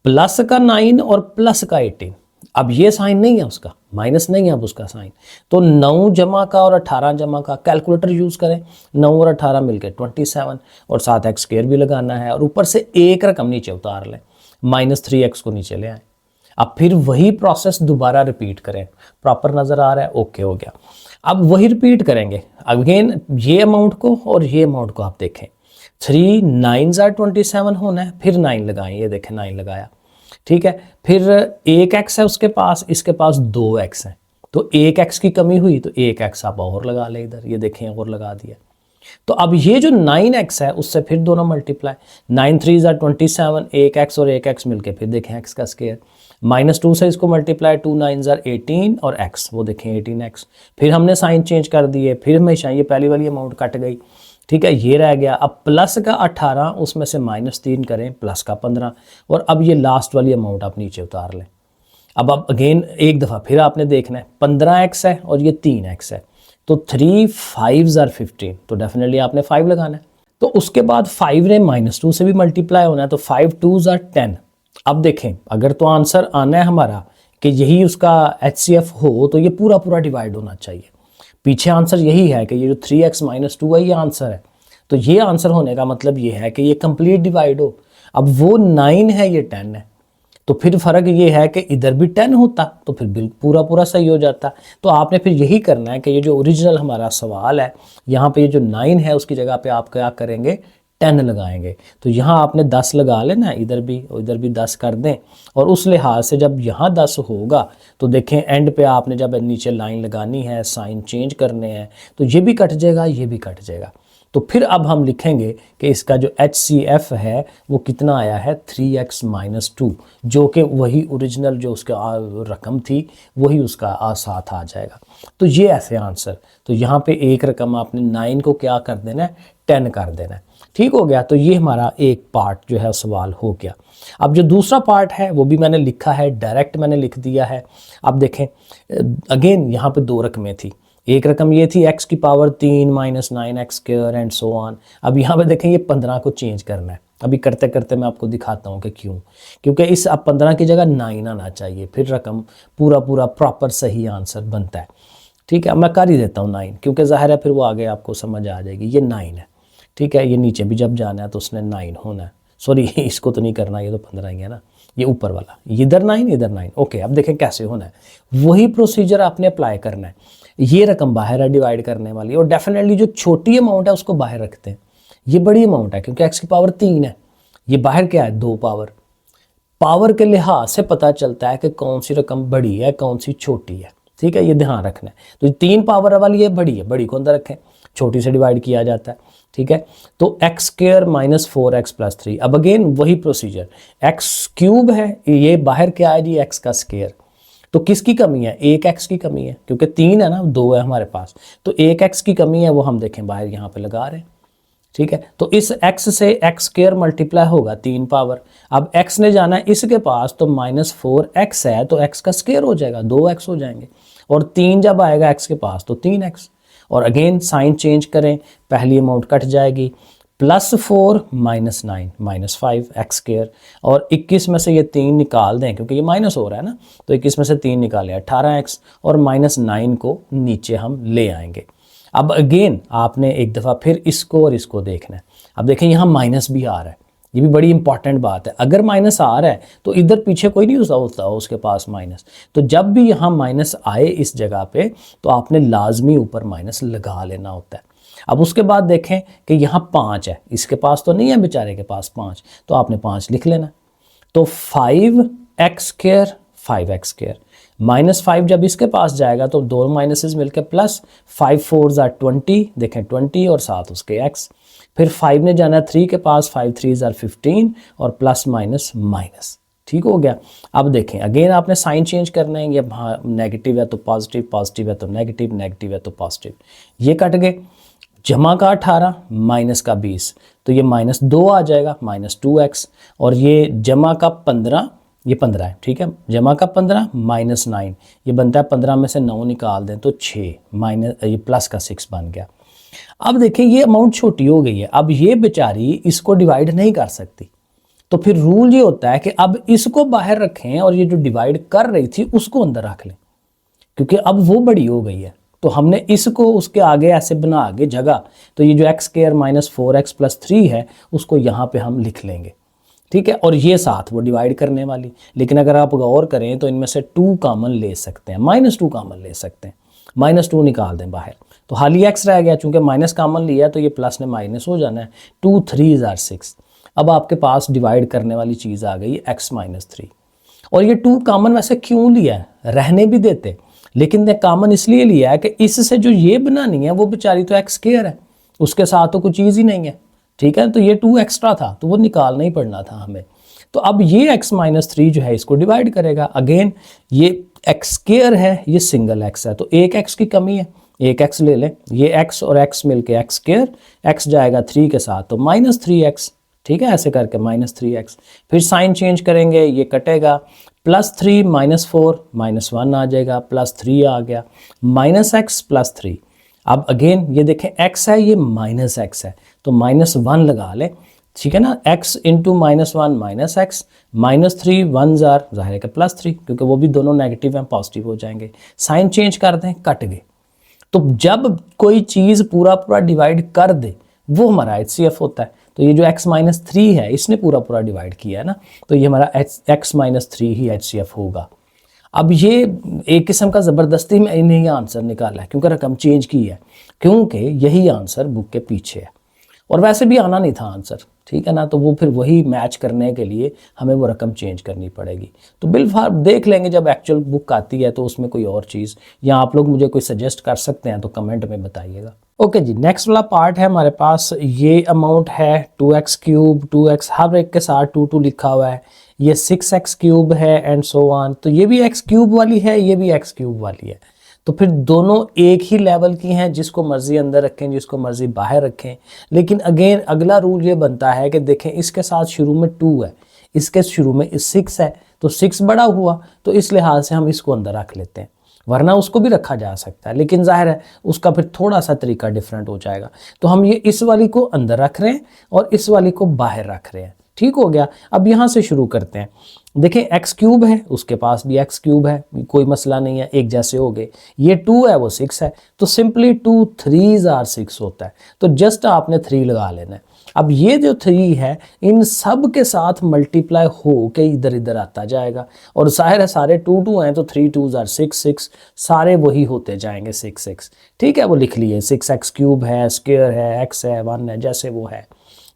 Speaker 1: प्लस का 9 और प्लस का 18, अब ये साइन नहीं है उसका, माइनस नहीं है अब उसका साइन, तो 9 जमा का और 18 जमा का, कैलकुलेटर यूज़ करें, 9 और 18 मिलके 27 और साथ x स्क्वायर भी लगाना है, और ऊपर से एक रकम नीचे उतार लें, -3x को नीचे ले आए। अब फिर वही प्रोसेस दोबारा रिपीट करें, प्रॉपर नज़र आ रहा है, ओके हो गया। अब वही रिपीट करेंगे अगेन, ये अमाउंट को और ये अमाउंट को आप देखें, 3 9s are 27 होना है, फिर 9 लगाएं, ये देखें 9 लगाया, ठीक है। फिर एक x है उसके पास, इसके पास 2x है, तो एक x की कमी हुई तो एक x आप और लगा ले इधर, ये देखें और लगा दिया। तो अब ये जो 9x है उससे फिर दोनों मल्टीप्लाई, 9 3s are 27, एक x और एक x मिलके फिर देखें x का स्क्वायर, -2 से इसको मल्टीप्लाई, 2 9s are 18 और x, वो देखें 18x, फिर हमने साइन चेंज कर दिए, फिर हमेशा ये पहली वाली अमाउंट कट गई, ठीक है, ये रह गया। अब प्लस का 18, उसमें से -3 करें, प्लस का 15, और अब ये लास्ट वाली अमाउंट आप नीचे उतार लें। अब अगेन एक दफ़ा फिर आपने देखना है, 15x है और ये 3x है, तो 3 5s are 15, तो डेफिनेटली आपने 5 लगाना है। तो उसके बाद 5 ने -2 से भी मल्टीप्लाई होना है, तो 5 2s are 10। अब देखें, अगर तो आंसर आना है हमारा कि यही उसका HCF हो, तो ये पूरा पूरा डिवाइड होना चाहिए। पीछे आंसर यही है कि ये जो 3x - 2 है ये आंसर है, तो ये आंसर होने का मतलब ये है कि ये कंप्लीट डिवाइड हो। अब वो 9 है, ये 10 है, तो फिर फ़र्क ये है कि इधर भी 10 होता तो फिर बिल्कुल पूरा पूरा सही हो जाता। तो आपने फिर यही करना है कि ये जो ओरिजिनल हमारा सवाल है, यहाँ पे ये जो 9 है उसकी जगह पे आप क्या करेंगे, 10 लगाएंगे। तो यहाँ आपने 10 लगा लेना, इधर भी और इधर भी 10 कर दें, और उस लिहाज से जब यहाँ 10 होगा तो देखें एंड पे आपने जब नीचे लाइन लगानी है, साइन चेंज करने हैं, तो ये भी कट जाएगा, ये भी कट जाएगा। तो फिर अब हम लिखेंगे कि इसका जो HCF है वो कितना आया है 3x-2, जो कि वही ओरिजिनल जो उसका रकम थी वही उसका साथ आ जाएगा। तो ये ऐसे आंसर, तो यहाँ पे एक रकम आपने 9 को क्या कर देना है 10 कर देना है। ठीक हो गया। तो ये हमारा एक पार्ट जो है सवाल हो गया। अब जो दूसरा पार्ट है वो भी मैंने लिखा है, डायरेक्ट मैंने लिख दिया है। अब देखें अगेन यहाँ पे 2 रकमें थी। एक रकम ये थी x की power 3 minus 9x square and so on. अब यहाँ पे देखें ये 15 को चेंज करना है। अभी करते करते मैं आपको दिखाता हूँ कि क्यों, क्योंकि इस अब 15 की जगह 9 आना चाहिए, फिर रकम पूरा प्रॉपर सही आंसर बनता है। ठीक है, मैं कर ही देता हूँ 9, क्योंकि ज़ाहिर है फिर वो आगे आपको समझ आ जाएगी। ये 9 है। ठीक है, ये नीचे भी जब जाना है तो उसने 9 होना है। सॉरी इसको तो नहीं करना, ये तो 15 ही है ना, ये ऊपर वाला, इधर 9 इधर 9। ओके, अब देखें कैसे होना है। वही प्रोसीजर आपने अप्लाई करना है। ये रकम बाहर है डिवाइड करने वाली, और डेफिनेटली जो छोटी अमाउंट है उसको बाहर रखते हैं। ये बड़ी अमाउंट है क्योंकि x की पावर 3 है, ये बाहर क्या है 2 पावर के लिहाज से पता चलता है कि कौन सी रकम बड़ी है कौन सी छोटी है। ठीक है, ये ध्यान रखना है। तो 3 पावर वाली ये बड़ी है, बड़ी को अंदर रखें, छोटी से डिवाइड किया जाता है। ठीक है, तो x square minus 4x plus 3। अब अगेन वही प्रोसीजर, x क्यूब है, ये बाहर क्या है जी x का स्क्वायर। तो किसकी कमी है, एक x की कमी है, क्योंकि 3 है ना, 2 है हमारे पास, तो एक x की कमी है, वो हम देखें बाहर यहाँ पे लगा रहे हैं। ठीक है, तो इस x से x स्क्वायर मल्टीप्लाई होगा 3 पावर। अब x ने जाना है इसके पास, तो माइनस 4x है तो x का स्क्वायर हो जाएगा, 2x हो जाएंगे, और 3 जब आएगा x के पास तो 3x। और अगेन साइन चेंज करें, पहली अमाउंट कट जाएगी, +4 माइनस 9 माइनस 5 x स्क्वायर, और 21 में से ये 3 निकाल दें क्योंकि ये माइनस हो रहा है ना, तो 21 में से 3 निकालें 18x, और माइनस 9 को नीचे हम ले आएंगे। अब अगेन आपने एक दफ़ा फिर इसको और इसको देखना है। अब देखें यहाँ माइनस भी आ रहा है, ये भी बड़ी इंपॉर्टेंट बात है। अगर माइनस आ रहा है तो इधर पीछे कोई नहीं होता उसके पास माइनस, तो जब भी यहाँ माइनस आए इस जगह पे तो आपने लाजमी ऊपर माइनस लगा लेना होता है। अब उसके बाद देखें कि यहाँ 5 है, इसके पास तो नहीं है बेचारे के पास 5, तो आपने 5 लिख लेना। तो 5x square 5x square minus 5 जब इसके पास जाएगा तो 2 माइनसेस मिलकर प्लस, 5 4 ज़ार 20, देखें 20 और साथ उसके x। फिर 5 ने जाना 3 के पास, 5 3 ज़ार 15, और प्लस माइनस माइनस। ठीक हो गया। अब देखें अगेन आपने साइन चेंज करना है, ये नेगेटिव है तो पॉजिटिव, पॉजिटिव है तो नेगेटिव, नेगेटिव है तो पॉजिटिव। ये कट गए, जमा का 18 माइनस का 20, तो ये -2 आ जाएगा, -2x, और ये जमा का 15, ये 15 है। ठीक है, जमा का 15 माइनस 9, ये बनता है 15 में से 9 निकाल दें तो 6, माइनस ये प्लस का 6 बन गया। अब देखें ये अमाउंट छोटी हो गई है, अब ये बेचारी इसको डिवाइड नहीं कर सकती, तो फिर रूल ये होता है कि अब इसको बाहर रखें और ये जो डिवाइड कर रही थी उसको अंदर रख लें, क्योंकि अब वो बड़ी हो गई है। तो हमने इसको उसके आगे ऐसे बना आगे जगह, तो ये जो x square minus 4x plus 3 है उसको यहाँ पे हम लिख लेंगे। ठीक है, और ये साथ वो डिवाइड करने वाली। लेकिन अगर आप गौर करें तो इनमें से 2 कॉमन ले सकते हैं, -2 कॉमन ले सकते हैं, -2 निकाल दें बाहर, तो खाली x रह गया, चूंकि माइनस कॉमन लिया तो ये प्लस ने माइनस हो जाना है। 2 3 ज़ार 6। अब आपके पास डिवाइड करने वाली चीज़ आ गई x माइनस 3, और ये 2 कॉमन वैसे क्यों लिया है, रहने भी देते, लेकिन ने कॉमन इसलिए लिया है कि इससे जो ये बनानी है वो बेचारी तो x स्क्वायर है, उसके साथ तो कोई चीज़ ही नहीं है। ठीक है, तो ये 2 एक्स्ट्रा था तो वो निकालना ही पड़ना था हमें। तो अब ये x माइनस 3 जो है इसको डिवाइड करेगा। अगेन ये x स्क्वायर है, ये सिंगल x है, तो एक x की कमी है, एक x ले लें, ये x और x मिलके x स्क्वायर, x जाएगा 3 के साथ तो -3x। ठीक है, ऐसे करके -3x, फिर साइन चेंज करेंगे, ये कटेगा, +3 -4 -1 आ जाएगा, +3 आ गया, -x प्लस 3। अब अगेन ये देखें x है, ये -x है, तो -1 लगा लें। ठीक है ना, x इंटू -1 -x, -3 1 ज़ार ज़ाहिर है कि +3, क्योंकि वो भी दोनों नेगेटिव हैं, पॉजिटिव हो जाएंगे। साइन चेंज कर दें, कट गए। तो जब कोई चीज़ पूरा डिवाइड कर दे वो हमारा HCF होता है। तो ये जो x माइनस 3 है इसने पूरा डिवाइड किया है ना, तो ये हमारा x माइनस 3 ही HCF होगा। अब ये एक किस्म का ज़बरदस्ती में इन्हें आंसर निकाला है क्योंकि रकम चेंज की है, क्योंकि यही आंसर बुक के पीछे है और वैसे भी आना नहीं था आंसर। ठीक है ना, तो वो फिर वही मैच करने के लिए हमें वो रकम चेंज करनी पड़ेगी। तो बिल्कुल देख लेंगे जब एक्चुअल बुक आती है तो उसमें कोई और चीज़, या आप लोग मुझे कोई सजेस्ट कर सकते हैं तो कमेंट में बताइएगा। ओके जी, नेक्स्ट वाला पार्ट है हमारे पास, ये अमाउंट है 2x क्यूब, 2x हर एक के साथ 2 लिखा हुआ है, ये 6x क्यूब है एंड सो ऑन। तो ये भी x क्यूब वाली है, ये भी x क्यूब वाली है, तो फिर दोनों एक ही लेवल की हैं, जिसको मर्जी अंदर रखें जिसको मर्जी बाहर रखें। लेकिन अगेन अगला रूल ये बनता है कि देखें इसके साथ शुरू में 2 है, इसके शुरू में 6 है, तो 6 बड़ा हुआ, तो इस लिहाज से हम इसको अंदर रख लेते हैं, वरना उसको भी रखा जा सकता है, लेकिन जाहिर है उसका फिर थोड़ा सा तरीका डिफरेंट हो जाएगा। तो हम ये इस वाली को अंदर रख रहे हैं और इस वाली को बाहर रख रहे हैं, ठीक हो गया। अब यहाँ से शुरू करते हैं। देखें x क्यूब है, उसके पास भी x क्यूब है, कोई मसला नहीं है, एक जैसे हो गए। ये 2 है, वो 6 है, तो सिंपली 2 3s आर 6 होता है, तो जस्ट आपने 3 लगा लेना है। अब ये जो 3 है इन सब के साथ मल्टीप्लाई हो के इधर इधर आता जाएगा, और जाहिर है सारे 2 हैं, तो 3 2s आर 6 6 सारे वही होते जाएंगे 6 6, ठीक है। वो लिख लिए 6x क्यूब है, स्क्वायर है, x है, 1 है, जैसे वो है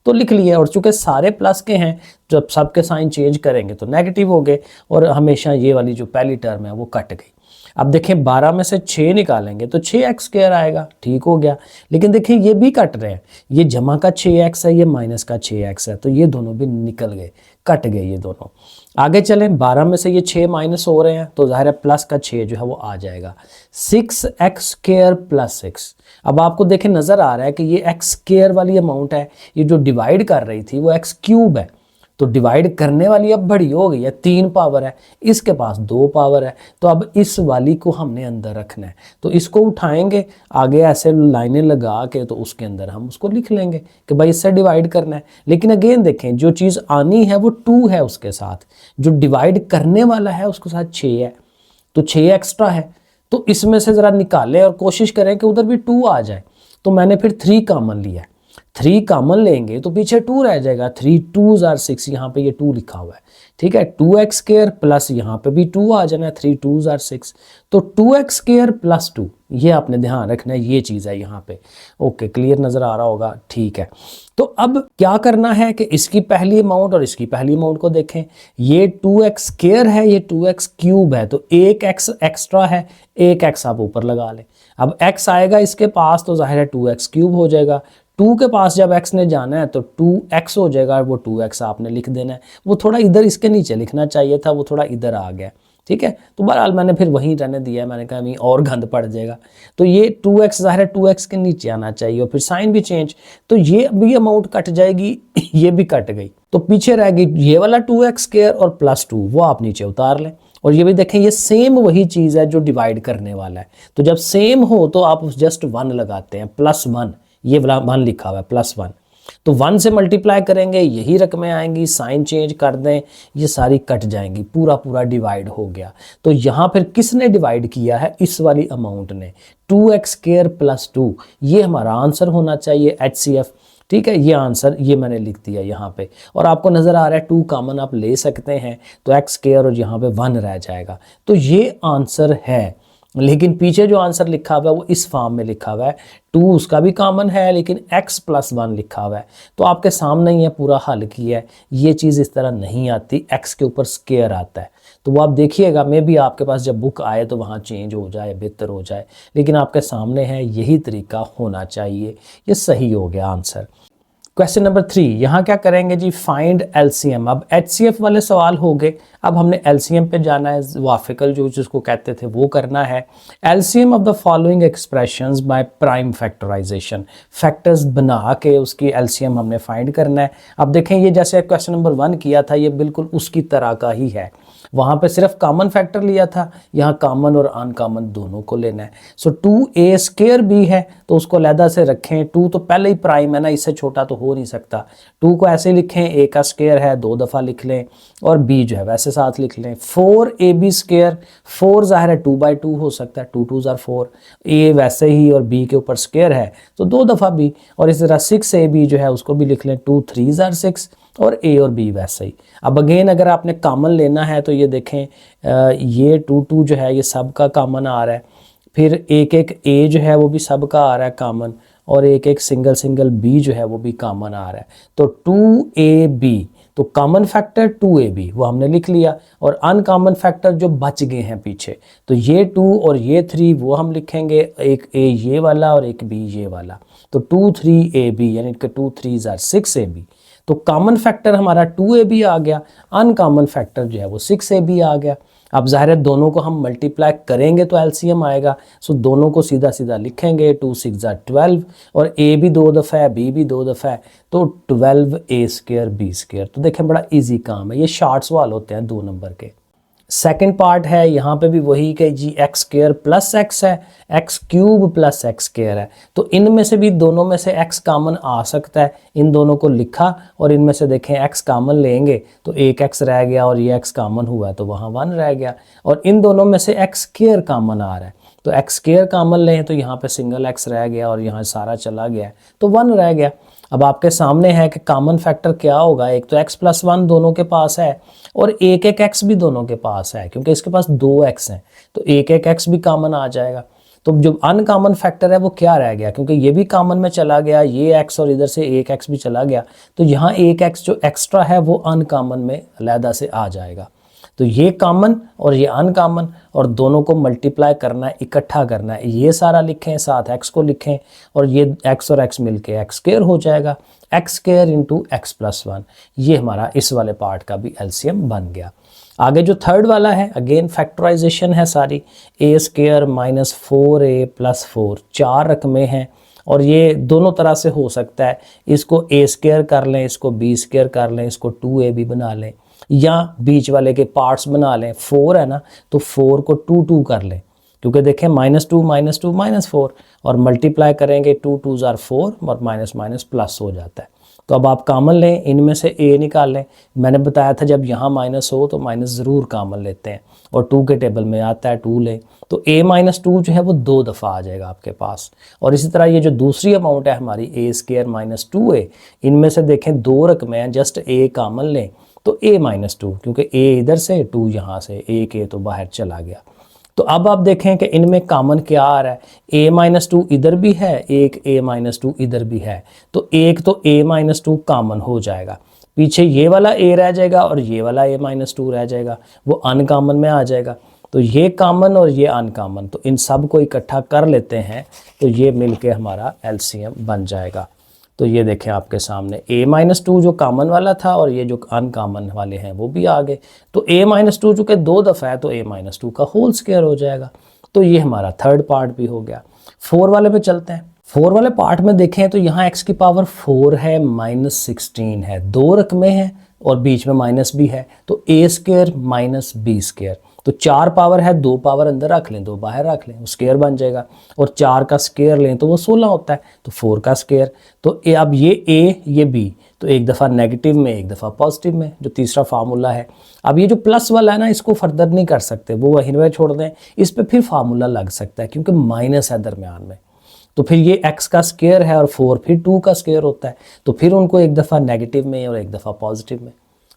Speaker 1: तो लिख लिए। और चूंकि सारे प्लस के हैं, जब सबके साइन चेंज करेंगे तो नेगेटिव हो गए, और हमेशा ये वाली जो पहली टर्म है वो कट गई। अब देखें 12 में से 6 निकालेंगे तो 6x स्क्वायर आएगा, ठीक हो गया। लेकिन देखें ये भी कट रहे हैं, ये जमा का 6x है, ये माइनस का 6x है, तो ये दोनों भी निकल गए, कट गए ये दोनों। आगे चलें, 12 में से ये 6 माइनस हो रहे हैं, तो जाहिर है प्लस का 6 जो है वो आ जाएगा, 6x स्क्वायर प्लस 6। अब आपको देखें नज़र आ रहा है कि ये x स्क्वायर वाली अमाउंट है, ये जो डिवाइड कर रही थी वो x क्यूब है, तो डिवाइड करने वाली अब बड़ी हो गई है, 3 पावर है, इसके पास 2 पावर है, तो अब इस वाली को हमने अंदर रखना है। तो इसको उठाएंगे आगे ऐसे लाइनें लगा के, तो उसके अंदर हम उसको लिख लेंगे कि भाई इससे डिवाइड करना है। लेकिन अगेन देखें जो चीज़ आनी है वो 2 है, उसके साथ जो डिवाइड करने वाला है उसके साथ 6 है, तो 6 एक्स्ट्रा है, तो इसमें से ज़रा निकालें और कोशिश करें कि उधर भी 2 आ जाए। तो मैंने फिर 3 कॉमन लिया है, 3 कॉमन लेंगे तो पीछे 2 रह जाएगा, 3 2s आर 6, यहाँ पे ये 2 लिखा हुआ है, ठीक है। 2x स्क्वायर प्लस यहाँ पे भी 2 आ जाना है, 3 2s आर 6, तो 2x स्क्वायर प्लस 2, ये आपने ध्यान रखना है, ये चीज़ है यहाँ पे। ओके, क्लियर नज़र आ रहा होगा, ठीक है। तो अब क्या करना है कि इसकी पहली अमाउंट और इसकी पहली अमाउंट को देखें, ये 2x स्क्वायर है, ये 2x क्यूब है, तो एक x एक्स्ट्रा है, एक x आप ऊपर लगा लें। अब x आएगा इसके पास तो जाहिर है 2x क्यूब हो जाएगा, 2 के पास जब x ने जाना है तो 2x हो जाएगा, वो 2x आपने लिख देना है। वो थोड़ा इधर इसके नीचे लिखना चाहिए था, वो थोड़ा इधर आ गया, ठीक है। तो बहरहाल मैंने फिर वहीं रहने दिया है, मैंने कहा नहीं और गंद पड़ जाएगा। तो ये 2x जाहिर है 2x के नीचे आना चाहिए, और फिर साइन भी चेंज, तो ये भी अमाउंट कट जाएगी, ये भी कट गई, तो पीछे रह गई ये वाला 2x स्क्वायर और प्लस 2, वो आप नीचे उतार लें। और ये भी देखें ये सेम वही चीज़ है जो डिवाइड करने वाला है, तो जब सेम हो तो आप जस्ट 1 लगाते हैं, +1, ये वाला 1 लिखा हुआ है +1, तो 1 से मल्टीप्लाई करेंगे, यही रकमें आएंगी, साइन चेंज कर दें, ये सारी कट जाएंगी, पूरा पूरा डिवाइड हो गया। तो यहाँ फिर किसने डिवाइड किया है, इस वाली अमाउंट ने, 2x स्क्वायर प्लस 2, ये हमारा आंसर होना चाहिए HCF, ठीक है। ये आंसर ये मैंने लिख दिया यहाँ पे, और आपको नज़र आ रहा है 2 कॉमन आप ले सकते हैं, तो x स्क्वायर और यहाँ पे 1 रह जाएगा, तो ये आंसर है। लेकिन पीछे जो आंसर लिखा हुआ है वो इस फॉर्म में लिखा हुआ है, 2 उसका भी कॉमन है लेकिन x + 1 लिखा हुआ है, तो आपके सामने ही है, पूरा हल किया है। ये चीज़ इस तरह नहीं आती, x के ऊपर स्क्वायर आता है, तो वो आप देखिएगा, मे भी आपके पास जब बुक आए तो वहाँ चेंज हो जाए, बेहतर हो जाए, लेकिन आपके सामने है, यही तरीका होना चाहिए। ये सही हो गया आंसर। क्वेश्चन नंबर 3, यहाँ क्या करेंगे जी, फाइंड LCM। अब HCF वाले सवाल हो गए, अब हमने LCM पे जाना है, वाफिकल जो जिसको कहते थे वो करना है। LCM of the following expressions by prime factorisation, factors बना के उसकी LCM हमने फाइंड करना है। अब देखें ये जैसे क्वेश्चन नंबर 1 किया था, ये बिल्कुल उसकी तरह का ही है, वहाँ पे सिर्फ कॉमन फैक्टर लिया था, यहाँ कॉमन और अनकॉमन दोनों को लेना है। सो 2a स्क्वायर भी है तो उसको अलहदा से रखें, 2 तो पहले ही प्राइम है ना, इससे छोटा तो हो नहीं सकता, 2 को ऐसे लिखें, a का स्क्वायर है 2 दफ़ा लिख लें, और b जो है वैसे साथ लिख लें। 4ab स्क्वायर, 4 ज़ाहिर है 2/2 हो सकता है, 2 2s आर 4, a वैसे ही और b के ऊपर स्क्वायर है तो 2 दफ़ा b, और इस तरह 6ab जो है उसको भी लिख लें, 2 3s आर 6, और a और b वैसे ही। अब अगेन अगर आपने कॉमन लेना है तो ये देखें, ये 2 2 जो है ये सब का कॉमन आ रहा है, फिर एक एक a जो है वो भी सब का आ रहा है कॉमन, और एक एक सिंगल सिंगल b जो है वो भी कॉमन आ रहा है, तो 2ab, तो कॉमन फैक्टर 2ab वो हमने लिख लिया, और अनकॉमन फैक्टर जो बच गए हैं पीछे, तो ये 2 और ये 3 वो हम लिखेंगे, एक a ये वाला और एक b ये वाला, तो 2 3ab यानी कि 2 3 6ab। तो कॉमन फैक्टर हमारा 2ab आ गया, अनकॉमन फैक्टर जो है वो 6ab आ गया। अब ज़ाहिर है दोनों को हम मल्टीप्लाई करेंगे तो एलसीएम आएगा, सो दोनों को सीधा सीधा लिखेंगे, 2 6 12, और a भी 2 दफ़ा है, b भी 2 दफ़ा है, तो 12a² b²। तो देखें बड़ा इजी काम है, ये शॉर्ट सवाल होते हैं 2 नंबर के। सेकंड पार्ट है, यहाँ पे भी वही कि जी x² प्लस x है, x³ प्लस x² है, तो इनमें से भी दोनों में से x कॉमन आ सकता है, इन दोनों को लिखा और इनमें से देखें x कॉमन लेंगे तो एक x रह गया और ये x कॉमन हुआ तो वहाँ 1 रह गया, और इन दोनों में से x² कॉमन आ रहा है, तो x² कॉमन लें तो यहाँ पे सिंगल x रह गया और यहाँ सारा चला गया तो 1 रह गया। अब आपके सामने है कि कॉमन फैक्टर क्या होगा, एक तो x + 1 दोनों के पास है और एक x भी दोनों के पास है, क्योंकि इसके पास 2x हैं तो एक x भी कॉमन आ जाएगा। तो जो अनकॉमन फैक्टर है वो क्या रह गया, क्योंकि ये भी कॉमन में चला गया, ये x और इधर से एक x भी चला गया, तो यहाँ एक x जो एक्स्ट्रा है वो अनकॉमन में अलहदा से आ जाएगा। तो ये कॉमन और ये अनकॉमन, और दोनों को मल्टीप्लाई करना है, इकट्ठा करना है, ये सारा लिखें, साथ x को लिखें, और ये x और x मिलके x² हो जाएगा, x² इंटू x + 1। ये हमारा इस वाले पार्ट का भी एलसीएम बन गया। आगे जो थर्ड वाला है, अगेन फैक्टराइजेशन है सारी, a² - 4a + 4, 4 रकमें हैं और ये दोनों तरह से हो सकता है, इसको a² कर लें, इसको b² कर लें, इसको 2ab बना लें, या बीच वाले के पार्ट्स बना लें। 4 है ना, तो 4 को 2 2 कर लें, क्योंकि देखें -2 -2 -4, और मल्टीप्लाई करेंगे 2 2 4 और माइनस माइनस प्लस हो जाता है। तो अब आप कॉमन लें, इनमें से a निकाल लें। मैंने बताया था जब यहाँ माइनस हो तो माइनस ज़रूर कॉमन लेते हैं, और 2 के टेबल में आता है 2 लें, तो a - 2 जो है वो 2 दफ़ा आ जाएगा आपके पास। और इसी तरह ये जो दूसरी अमाउंट है हमारी a² - 2a, इनमें से देखें 2 रकमें हैं, जस्ट a कॉमन लें तो a - 2, क्योंकि a इधर से 2 यहाँ से, एक a तो बाहर चला गया। तो अब आप देखें कि इनमें कॉमन क्या आ रहा है, a - 2 इधर भी है, एक a - 2 इधर भी है, तो एक तो a - 2 कॉमन हो जाएगा, पीछे ये वाला a रह जाएगा और ये वाला a - 2 रह जाएगा, वो अनकॉमन में आ जाएगा। तो ये कॉमन और ये अनकॉमन, तो इन सब को इकट्ठा कर लेते हैं तो ये मिलके हमारा एलसीएम बन जाएगा। तो ये देखें आपके सामने a - 2 जो कॉमन वाला था और ये जो अनकॉमन वाले हैं वो भी आ गए। तो a - 2 चूँकि 2 दफ़ा है तो a - 2 का होल स्क्वायर हो जाएगा। तो ये हमारा थर्ड पार्ट भी हो गया। 4 वाले पे चलते हैं। 4 वाले पार्ट में देखें तो यहाँ x की पावर 4 है, -16 है, 2 रकमें हैं और बीच में माइनस भी है, तो a² - b²। तो 4 पावर है, 2 पावर अंदर रख लें, 2 बाहर रख लें, स्क्वायर बन जाएगा, और 4 का स्क्वायर लें तो वो 16 होता है, तो 4 का स्क्वायर। तो अब ये a ये b, तो एक दफ़ा नेगेटिव में एक दफ़ा पॉजिटिव में, जो तीसरा फार्मूला है। अब ये जो प्लस वाला है ना, इसको फर्दर नहीं कर सकते, वो वहीं में छोड़ दें, इस पर फिर फार्मूला लग सकता है क्योंकि माइनस है दरमियान में। तो फिर ये x का स्क्वायर है और 4 फिर 2 का स्क्वायर होता है, तो फिर उनको एक दफ़ा नेगेटिव में और एक दफ़ा पॉजिटिव में।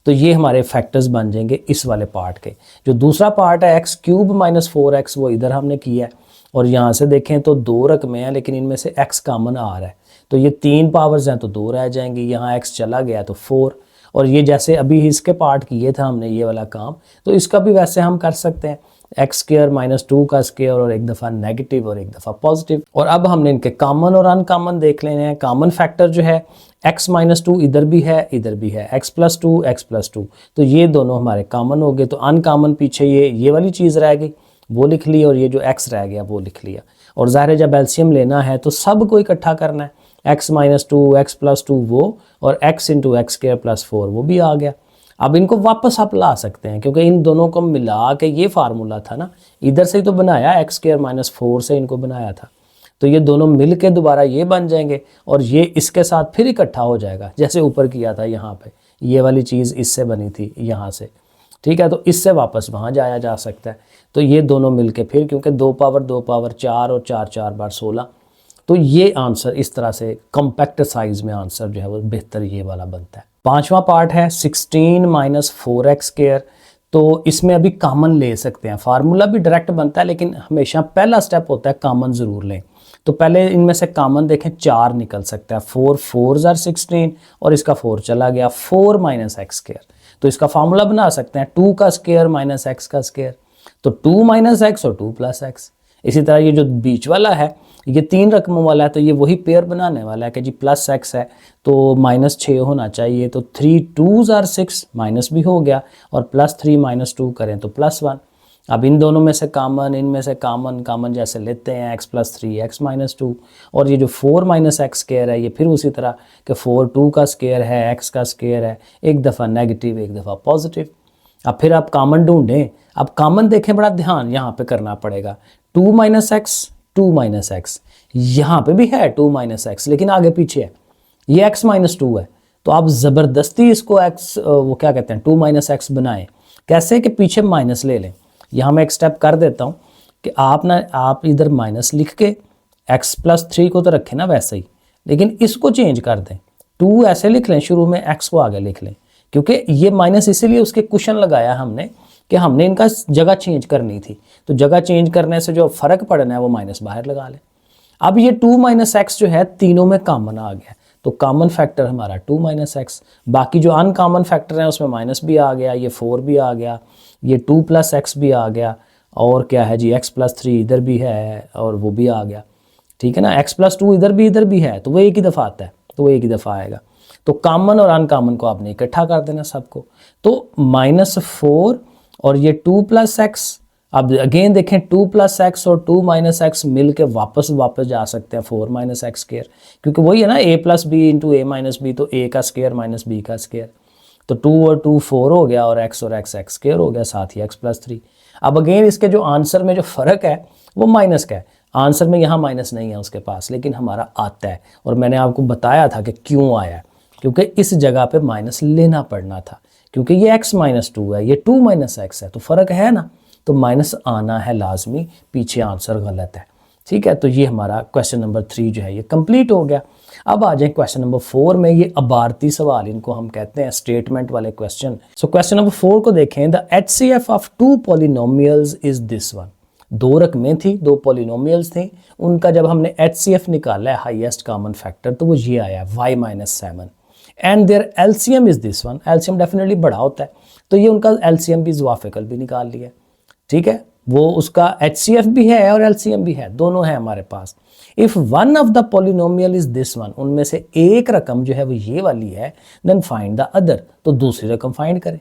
Speaker 1: तो ये हमारे फैक्टर्स बन जाएंगे इस वाले पार्ट के। जो दूसरा पार्ट है x³ - 4x, वो इधर हमने किया है, और यहाँ से देखें तो 2 रकमें हैं लेकिन इनमें से x कॉमन आ रहा है, तो ये 3 पावर्स हैं तो 2 रह जाएंगी, यहाँ x चला गया तो 4। और ये जैसे अभी इसके पार्ट किए था हमने ये वाला काम, तो इसका भी वैसे हम कर सकते हैं, x² - 2 का स्क्वायर और एक दफ़ा नेगेटिव और एक दफ़ा पॉजिटिव। और अब हमने इनके कॉमन और अनकॉमन देख लेने हैं। कॉमन फैक्टर जो है x - 2 इधर भी है इधर भी है, x + 2 x + 2, तो ये दोनों हमारे कॉमन हो गए। तो अनकॉमन पीछे ये वाली चीज़ रह गई, वो लिख ली, और ये जो x रह गया वो लिख लिया। और ज़ाहिर है जब एलसीएम लेना है तो सब को इकट्ठा करना है, x - 2 x + 2 वो, और x × x² + 4 वो भी आ गया। अब इनको वापस आप ला सकते हैं, क्योंकि इन दोनों को मिला के ये फार्मूला था ना, इधर से ही तो बनाया, x² - 4 से इनको बनाया था, तो ये दोनों मिल के दोबारा ये बन जाएंगे, और ये इसके साथ फिर इकट्ठा हो जाएगा, जैसे ऊपर किया था यहाँ पे, ये वाली चीज़ इससे बनी थी यहाँ से, ठीक है, तो इससे वापस वहाँ जाया जा सकता है। तो ये दोनों मिल के फिर, क्योंकि 2 पावर 2 पावर 4 और 4 4 बार 16, तो ये आंसर इस तरह से कॉम्पैक्ट साइज में आंसर जो है वो बेहतर ये वाला बनता है। 5वां पार्ट है 16 - 4x²। तो इसमें अभी कॉमन ले सकते हैं, फार्मूला भी डायरेक्ट बनता है लेकिन हमेशा पहला स्टेप होता है कॉमन ज़रूर लें। तो पहले इनमें से कॉमन देखें 4 निकल सकता है, 4 4 आर 16 और इसका 4 चला गया, 4 माइनस एक्स स्क्वायर। तो इसका फार्मूला बना सकते हैं 2 का स्क्वायर माइनस एक्स का स्क्वायर, तो 2 माइनस एक्स और 2 प्लस एक्स। इसी तरह ये जो बीच वाला है ये 3 रकमों वाला है, तो ये वही पेयर बनाने वाला है कि जी प्लस एक्स है तो माइनस 6 होना चाहिए, तो 3 2 आर 6 माइनस भी हो गया और प्लस 3 माइनस 2 करें तो प्लस 1। अब इन दोनों में से कॉमन, इनमें से कॉमन जैसे लेते हैं x प्लस 3 एक्स माइनस 2, और ये जो 4 माइनस एक्स स्क्वायर है ये फिर उसी तरह कि 4 2 का स्क्वायर है, x का स्क्वायर है, एक दफ़ा नेगेटिव एक दफ़ा पॉजिटिव। अब फिर आप कॉमन ढूंढें। अब कॉमन देखें, बड़ा ध्यान यहाँ पे करना पड़ेगा, 2 माइनस एक्स 2 माइनस एक्स, यहाँ पे भी है 2 माइनस एक्स लेकिन आगे पीछे है, ये x माइनस 2 है, तो आप ज़बरदस्ती इसको x वो क्या कहते हैं 2 माइनस एक्स बनाएं। कैसे कि पीछे माइनस ले लें। यहाँ मैं एक स्टेप कर देता हूँ कि आप इधर माइनस लिख के x प्लस 3 को तो रखें ना वैसे ही, लेकिन इसको चेंज कर दें, 2 ऐसे लिख लें शुरू में, x को आगे लिख लें, क्योंकि ये माइनस इसीलिए उसके कुशन लगाया हमने कि हमने इनका जगह चेंज करनी थी, तो जगह चेंज करने से जो फ़र्क पड़ना है वो माइनस बाहर लगा लें। अब ये 2 माइनस एक्स जो है तीनों में कॉमन आ गया, तो कॉमन फैक्टर हमारा 2 माइनस एक्स, बाकी जो अनकॉमन फैक्टर हैं उसमें माइनस भी आ गया, ये 4 भी आ गया, ये 2 प्लस एक्स भी आ गया, और क्या है जी x प्लस 3 इधर भी है और वो भी आ गया, ठीक है ना, x प्लस 2 इधर भी है, तो वो एक ही दफ़ा आता है, तो वो एक ही दफ़ा आएगा। तो कॉमन और अनकॉमन को आपने इकट्ठा कर देना सबको, तो -4 और ये 2 प्लस एक्स। अब अगेन देखें 2 प्लस एक्स और 2 माइनस एक्स मिल के वापस जा सकते हैं 4 माइनस एक्स स्क्वायर, क्योंकि वही है ना a plus B into A minus B, तो a का स्क्वायर माइनस b का स्क्वायर, तो 2 और 2 4 हो गया और x एक्स स्क्वायर हो गया, साथ ही x प्लस 3। अब अगेन इसके जो आंसर में जो फ़र्क है वो माइनस का है, आंसर में यहाँ माइनस नहीं है उसके पास, लेकिन हमारा आता है, और मैंने आपको बताया था कि क्यों आया, क्योंकि इस जगह पे माइनस लेना पड़ना था, क्योंकि ये x माइनस 2 है, ये 2 माइनस एक्स है, तो फ़र्क है ना, तो माइनस आना है लाजमी, पीछे आंसर गलत है, ठीक है। तो ये हमारा क्वेश्चन नंबर 3 जो है ये कंप्लीट हो गया। अब आ जाए क्वेश्चन नंबर 4 में, ये अबारती सवाल इनको हम कहते हैं, स्टेटमेंट वाले क्वेश्चन। सो क्वेश्चन नंबर 4 को देखें, the HCF of 2 polynomials is this one. 2 रकमें थी, 2 पॉलिनोमियल्स थी, उनका जब हमने HCF निकाला है हाईएस्ट कॉमन फैक्टर, तो वो ये आया y minus 7, and there LCM is this one. LCM definitely बड़ा होता है, तो ये उनका LCM भी ज़वाफ़िकल भी निकाल लिया, ठीक है, वो उसका HCF भी है और LCM भी है, दोनों है हमारे पास। If one of the polynomial is this one, उनमें से एक रकम जो है वो ये वाली है, देन फाइंड द अदर, तो दूसरी रकम फाइंड करें।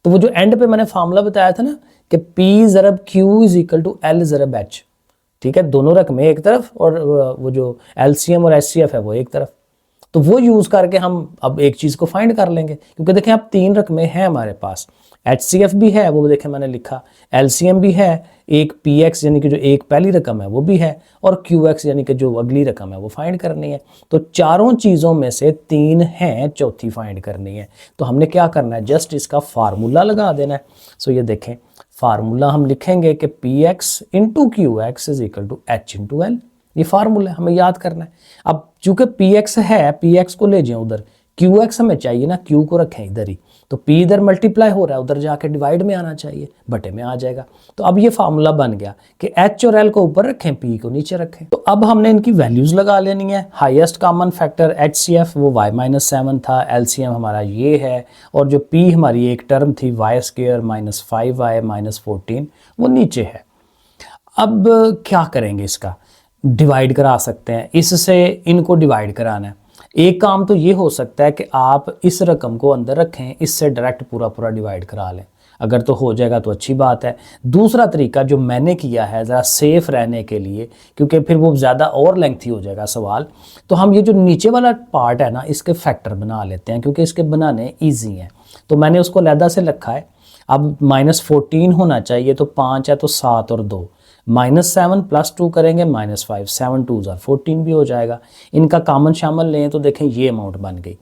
Speaker 1: तो वो जो एंड पे मैंने फार्मूला बताया था ना कि P ज़रब Q is equal to L ज़रब H, ठीक है, दोनों रकमें एक तरफ और वो जो LCM और HCF है वो एक तरफ, तो वो यूज़ करके हम अब एक चीज़ को फाइंड कर लेंगे, क्योंकि देखें अब 3 रकमें हैं हमारे पास, HCF भी है, वो देखें मैंने लिखा, LCM भी है, एक PX यानी कि जो एक पहली रकम है वो भी है, और QX यानी कि जो अगली रकम है वो फाइंड करनी है। तो चारों चीज़ों में से 3 हैं, चौथी फाइंड करनी है, तो हमने क्या करना है, जस्ट इसका फार्मूला लगा देना है। सो ये देखें फार्मूला हम लिखेंगे कि PX into QX is equal to H into L, ये फार्मूला हमें याद करना है। अब चूंकि PX है, PX को ले जाएं उधर, QX हमें चाहिए ना, Q को रखें इधर ही, तो P इधर मल्टीप्लाई हो रहा है, उधर जाके डिवाइड में आना चाहिए, बटे में आ जाएगा। तो अब ये फार्मूला बन गया कि H और L को ऊपर रखें, P को नीचे रखें। तो अब हमने इनकी वैल्यूज़ लगा लेनी है। हाईएस्ट कॉमन फैक्टर HCF वो y माइनस 7 था, LCM हमारा ये है, और जो P हमारी एक टर्म थी y square minus 5y minus 14 वो नीचे है। अब क्या करेंगे, इसका डिवाइड करा सकते हैं, इससे इनको डिवाइड कराना है। एक काम तो ये हो सकता है कि आप इस रकम को अंदर रखें, इससे डायरेक्ट पूरा डिवाइड करा लें, अगर तो हो जाएगा तो अच्छी बात है। दूसरा तरीका जो मैंने किया है ज़रा सेफ रहने के लिए, क्योंकि फिर वो ज़्यादा और लेंथी हो जाएगा सवाल, तो हम ये जो नीचे वाला पार्ट है ना इसके फैक्टर बना लेते हैं, क्योंकि इसके बनाने ईजी हैं, तो मैंने उसको अलहदा से रखा है। अब -14 होना चाहिए, तो 5 है तो 7 और 2, -7 प्लस 2 करेंगे -5, 7 2 14 भी हो जाएगा। इनका कॉमन शामिल लें तो देखें ये अमाउंट बन गई।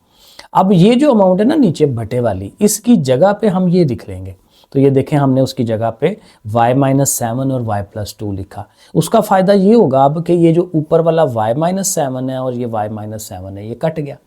Speaker 1: अब ये जो अमाउंट है ना नीचे बटे वाली, इसकी जगह पे हम ये लिख लेंगे, तो ये देखें हमने उसकी जगह पे y माइनस 7 और y प्लस 2 लिखा। उसका फ़ायदा ये होगा अब कि ये जो ऊपर वाला y माइनस 7 है और ये y माइनस 7 है ये कट गया,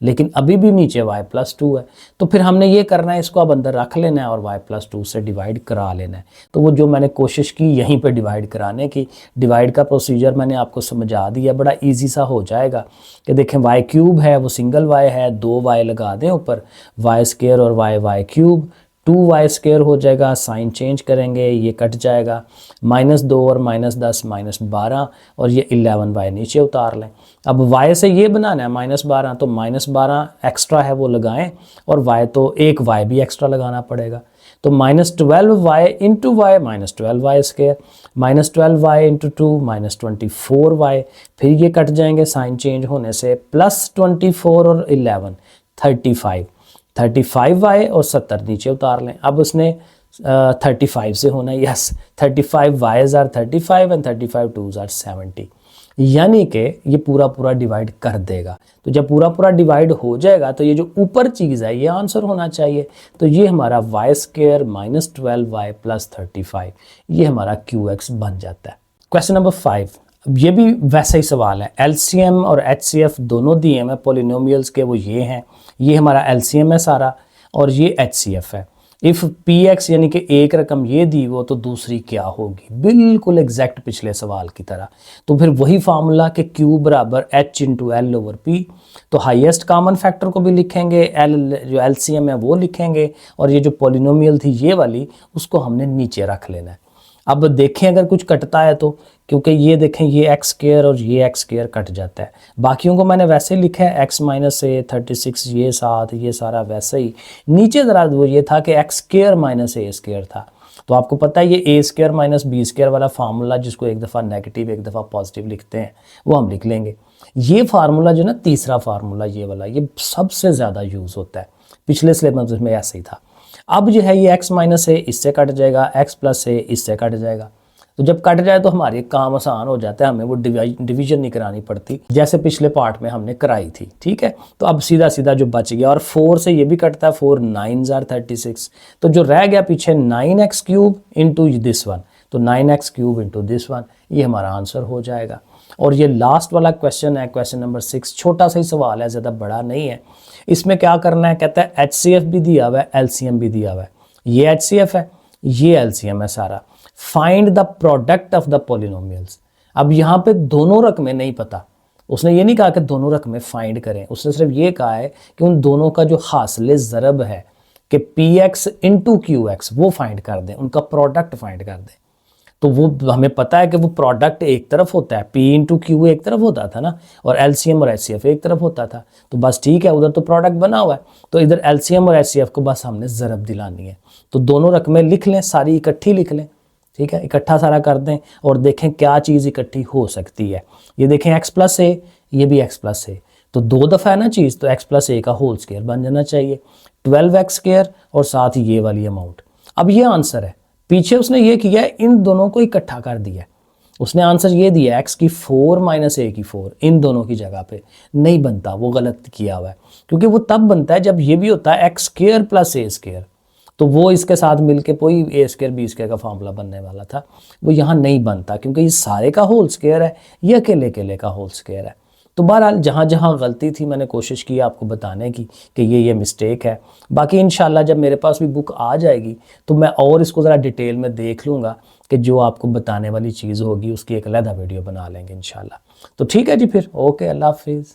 Speaker 1: लेकिन अभी भी नीचे y+2 है। तो फिर हमने ये करना है, इसको अब अंदर रख लेना है और y+2 से डिवाइड करा लेना है। तो वो जो मैंने कोशिश की यहीं पे डिवाइड कराने की, डिवाइड का प्रोसीजर मैंने आपको समझा दिया, बड़ा ईजी सा हो जाएगा कि देखें y³ है, वो सिंगल y है, 2y लगा दें ऊपर, y² और y³ 2y² हो जाएगा, साइन चेंज करेंगे, ये कट जाएगा, -2 और -10 -12 और ये 11y नीचे उतार लें। अब y से ये बनाना है -12, तो -12 एक्स्ट्रा है वो लगाएं, और y तो एक y भी एक्स्ट्रा लगाना पड़ेगा। तो -12y into y -12y², -12y into 2 -24y, फिर ये कट जाएंगे साइन चेंज होने से, +24 और 11 35y और 70 नीचे उतार लें। अब उसने 35 से होना है, yes 35y are 35 and 35 2s are 70, यानी कि ये पूरा डिवाइड कर देगा। तो जब पूरा डिवाइड हो जाएगा तो ये जो ऊपर चीज़ है ये आंसर होना चाहिए। तो ये हमारा y² -12y + 35, ये हमारा QX बन जाता है। क्वेश्चन नंबर 5, अब ये भी वैसा ही सवाल है। LCM और HCF दोनों दिए हैं पॉलिनोमियल्स के, वो ये हैं, ये हमारा LCM है सारा और ये HCF है। इफ़ PX यानी कि एक रकम ये दी हो तो दूसरी क्या होगी, बिल्कुल एग्जैक्ट पिछले सवाल की तरह। तो फिर वही फार्मूला कि Q बराबर H इंटू L/P, तो हाईएस्ट कॉमन फैक्टर को भी लिखेंगे, L जो LCM है वो लिखेंगे, और ये जो पॉलिनोमियल थी ये वाली उसको हमने नीचे रख लेना है। अब देखें अगर कुछ कटता है तो, क्योंकि ये देखें ये x² और ये x² कट जाता है, बाकियों को मैंने वैसे लिखा है x - a 36, ये 7, ये सारा वैसे ही। नीचे ज़रा वो ये था कि x² - a² था, तो आपको पता है ये a² - b² वाला फार्मूला जिसको एक दफ़ा नेगेटिव एक दफ़ा पॉजिटिव लिखते हैं वो हम लिख लेंगे। ये फार्मूला जो ना तीसरा फार्मूला ये वाला, ये सबसे ज़्यादा यूज़ होता है, पिछले सिलेबस में ऐसे ही था। अब जो है ये x - a इससे कट जाएगा, x + a इससे कट जाएगा। तो जब कट जाए तो हमारे काम आसान हो जाता है, हमें वो डिवीजन नहीं करानी पड़ती जैसे पिछले पार्ट में हमने कराई थी, ठीक है। तो अब सीधा सीधा जो बच गया, और 4 से ये भी कटता है, 4 9s आर 36, तो जो रह गया पीछे 9x³ इंटू दिस वन, तो 9x³ इंटू दिस वन, ये हमारा आंसर हो जाएगा। और ये लास्ट वाला क्वेश्चन है, क्वेश्चन नंबर 6, छोटा सा ही सवाल है, ज़्यादा बड़ा नहीं है। इसमें क्या करना है, कहता है HCF भी दिया हुआ है, LCM भी दिया हुआ है, ये HCF है, ये LCM है सारा। Find the product of the polynomials. अब यहाँ पे दोनों रकमें नहीं पता, उसने ये नहीं कहा कि दोनों रकमें फाइंड करें, उसने सिर्फ ये कहा है कि उन दोनों का जो हासिल ज़रब है कि PX इंटू QX वो फाइंड कर दें, उनका प्रोडक्ट फाइंड कर दें। तो वो हमें पता है कि वो प्रोडक्ट एक तरफ होता है, P इंटू Q एक तरफ होता था ना, और LCM और HCF एक तरफ होता था। तो बस ठीक है, उधर तो प्रोडक्ट बना हुआ है, तो इधर LCM और HCF को बस हमने ज़रब दिलानी है। तो दोनों रकमें लिख लें, सारी इकट्ठी लिख लें, ठीक है, इकट्ठा सारा कर दें और देखें क्या चीज़ इकट्ठी हो सकती है। ये देखें x + a, ये भी x + a, तो 2 दफ़ा है ना चीज़, तो x + a का होल स्क्वायर बन जाना चाहिए, 12x² और साथ ही ये वाली अमाउंट। अब ये आंसर है, पीछे उसने ये किया है, इन दोनों को इकट्ठा कर दिया, उसने आंसर ये दिया x की 4 - a की 4, इन दोनों की जगह पे नहीं बनता, वो गलत किया हुआ है, क्योंकि वो तब बनता है जब ये भी होता है x² + a², तो वो इसके साथ मिलके कोई a² b² का फार्मूला बनने वाला था, वो यहाँ नहीं बनता क्योंकि ये सारे का होल स्क्वायर है, ये अकेले अकेले का होल स्क्वायर है। तो बहरहाल जहाँ जहाँ गलती थी मैंने कोशिश की आपको बताने की कि ये मिस्टेक है। बाकी इंशाल्लाह जब मेरे पास भी बुक आ जाएगी तो मैं और इसको ज़रा डिटेल में देख लूँगा कि जो आपको बताने वाली चीज़ होगी उसकी एक अलग वीडियो बना लेंगे इंशाल्लाह। तो ठीक है जी, फिर ओके, अल्लाह हाफिज़।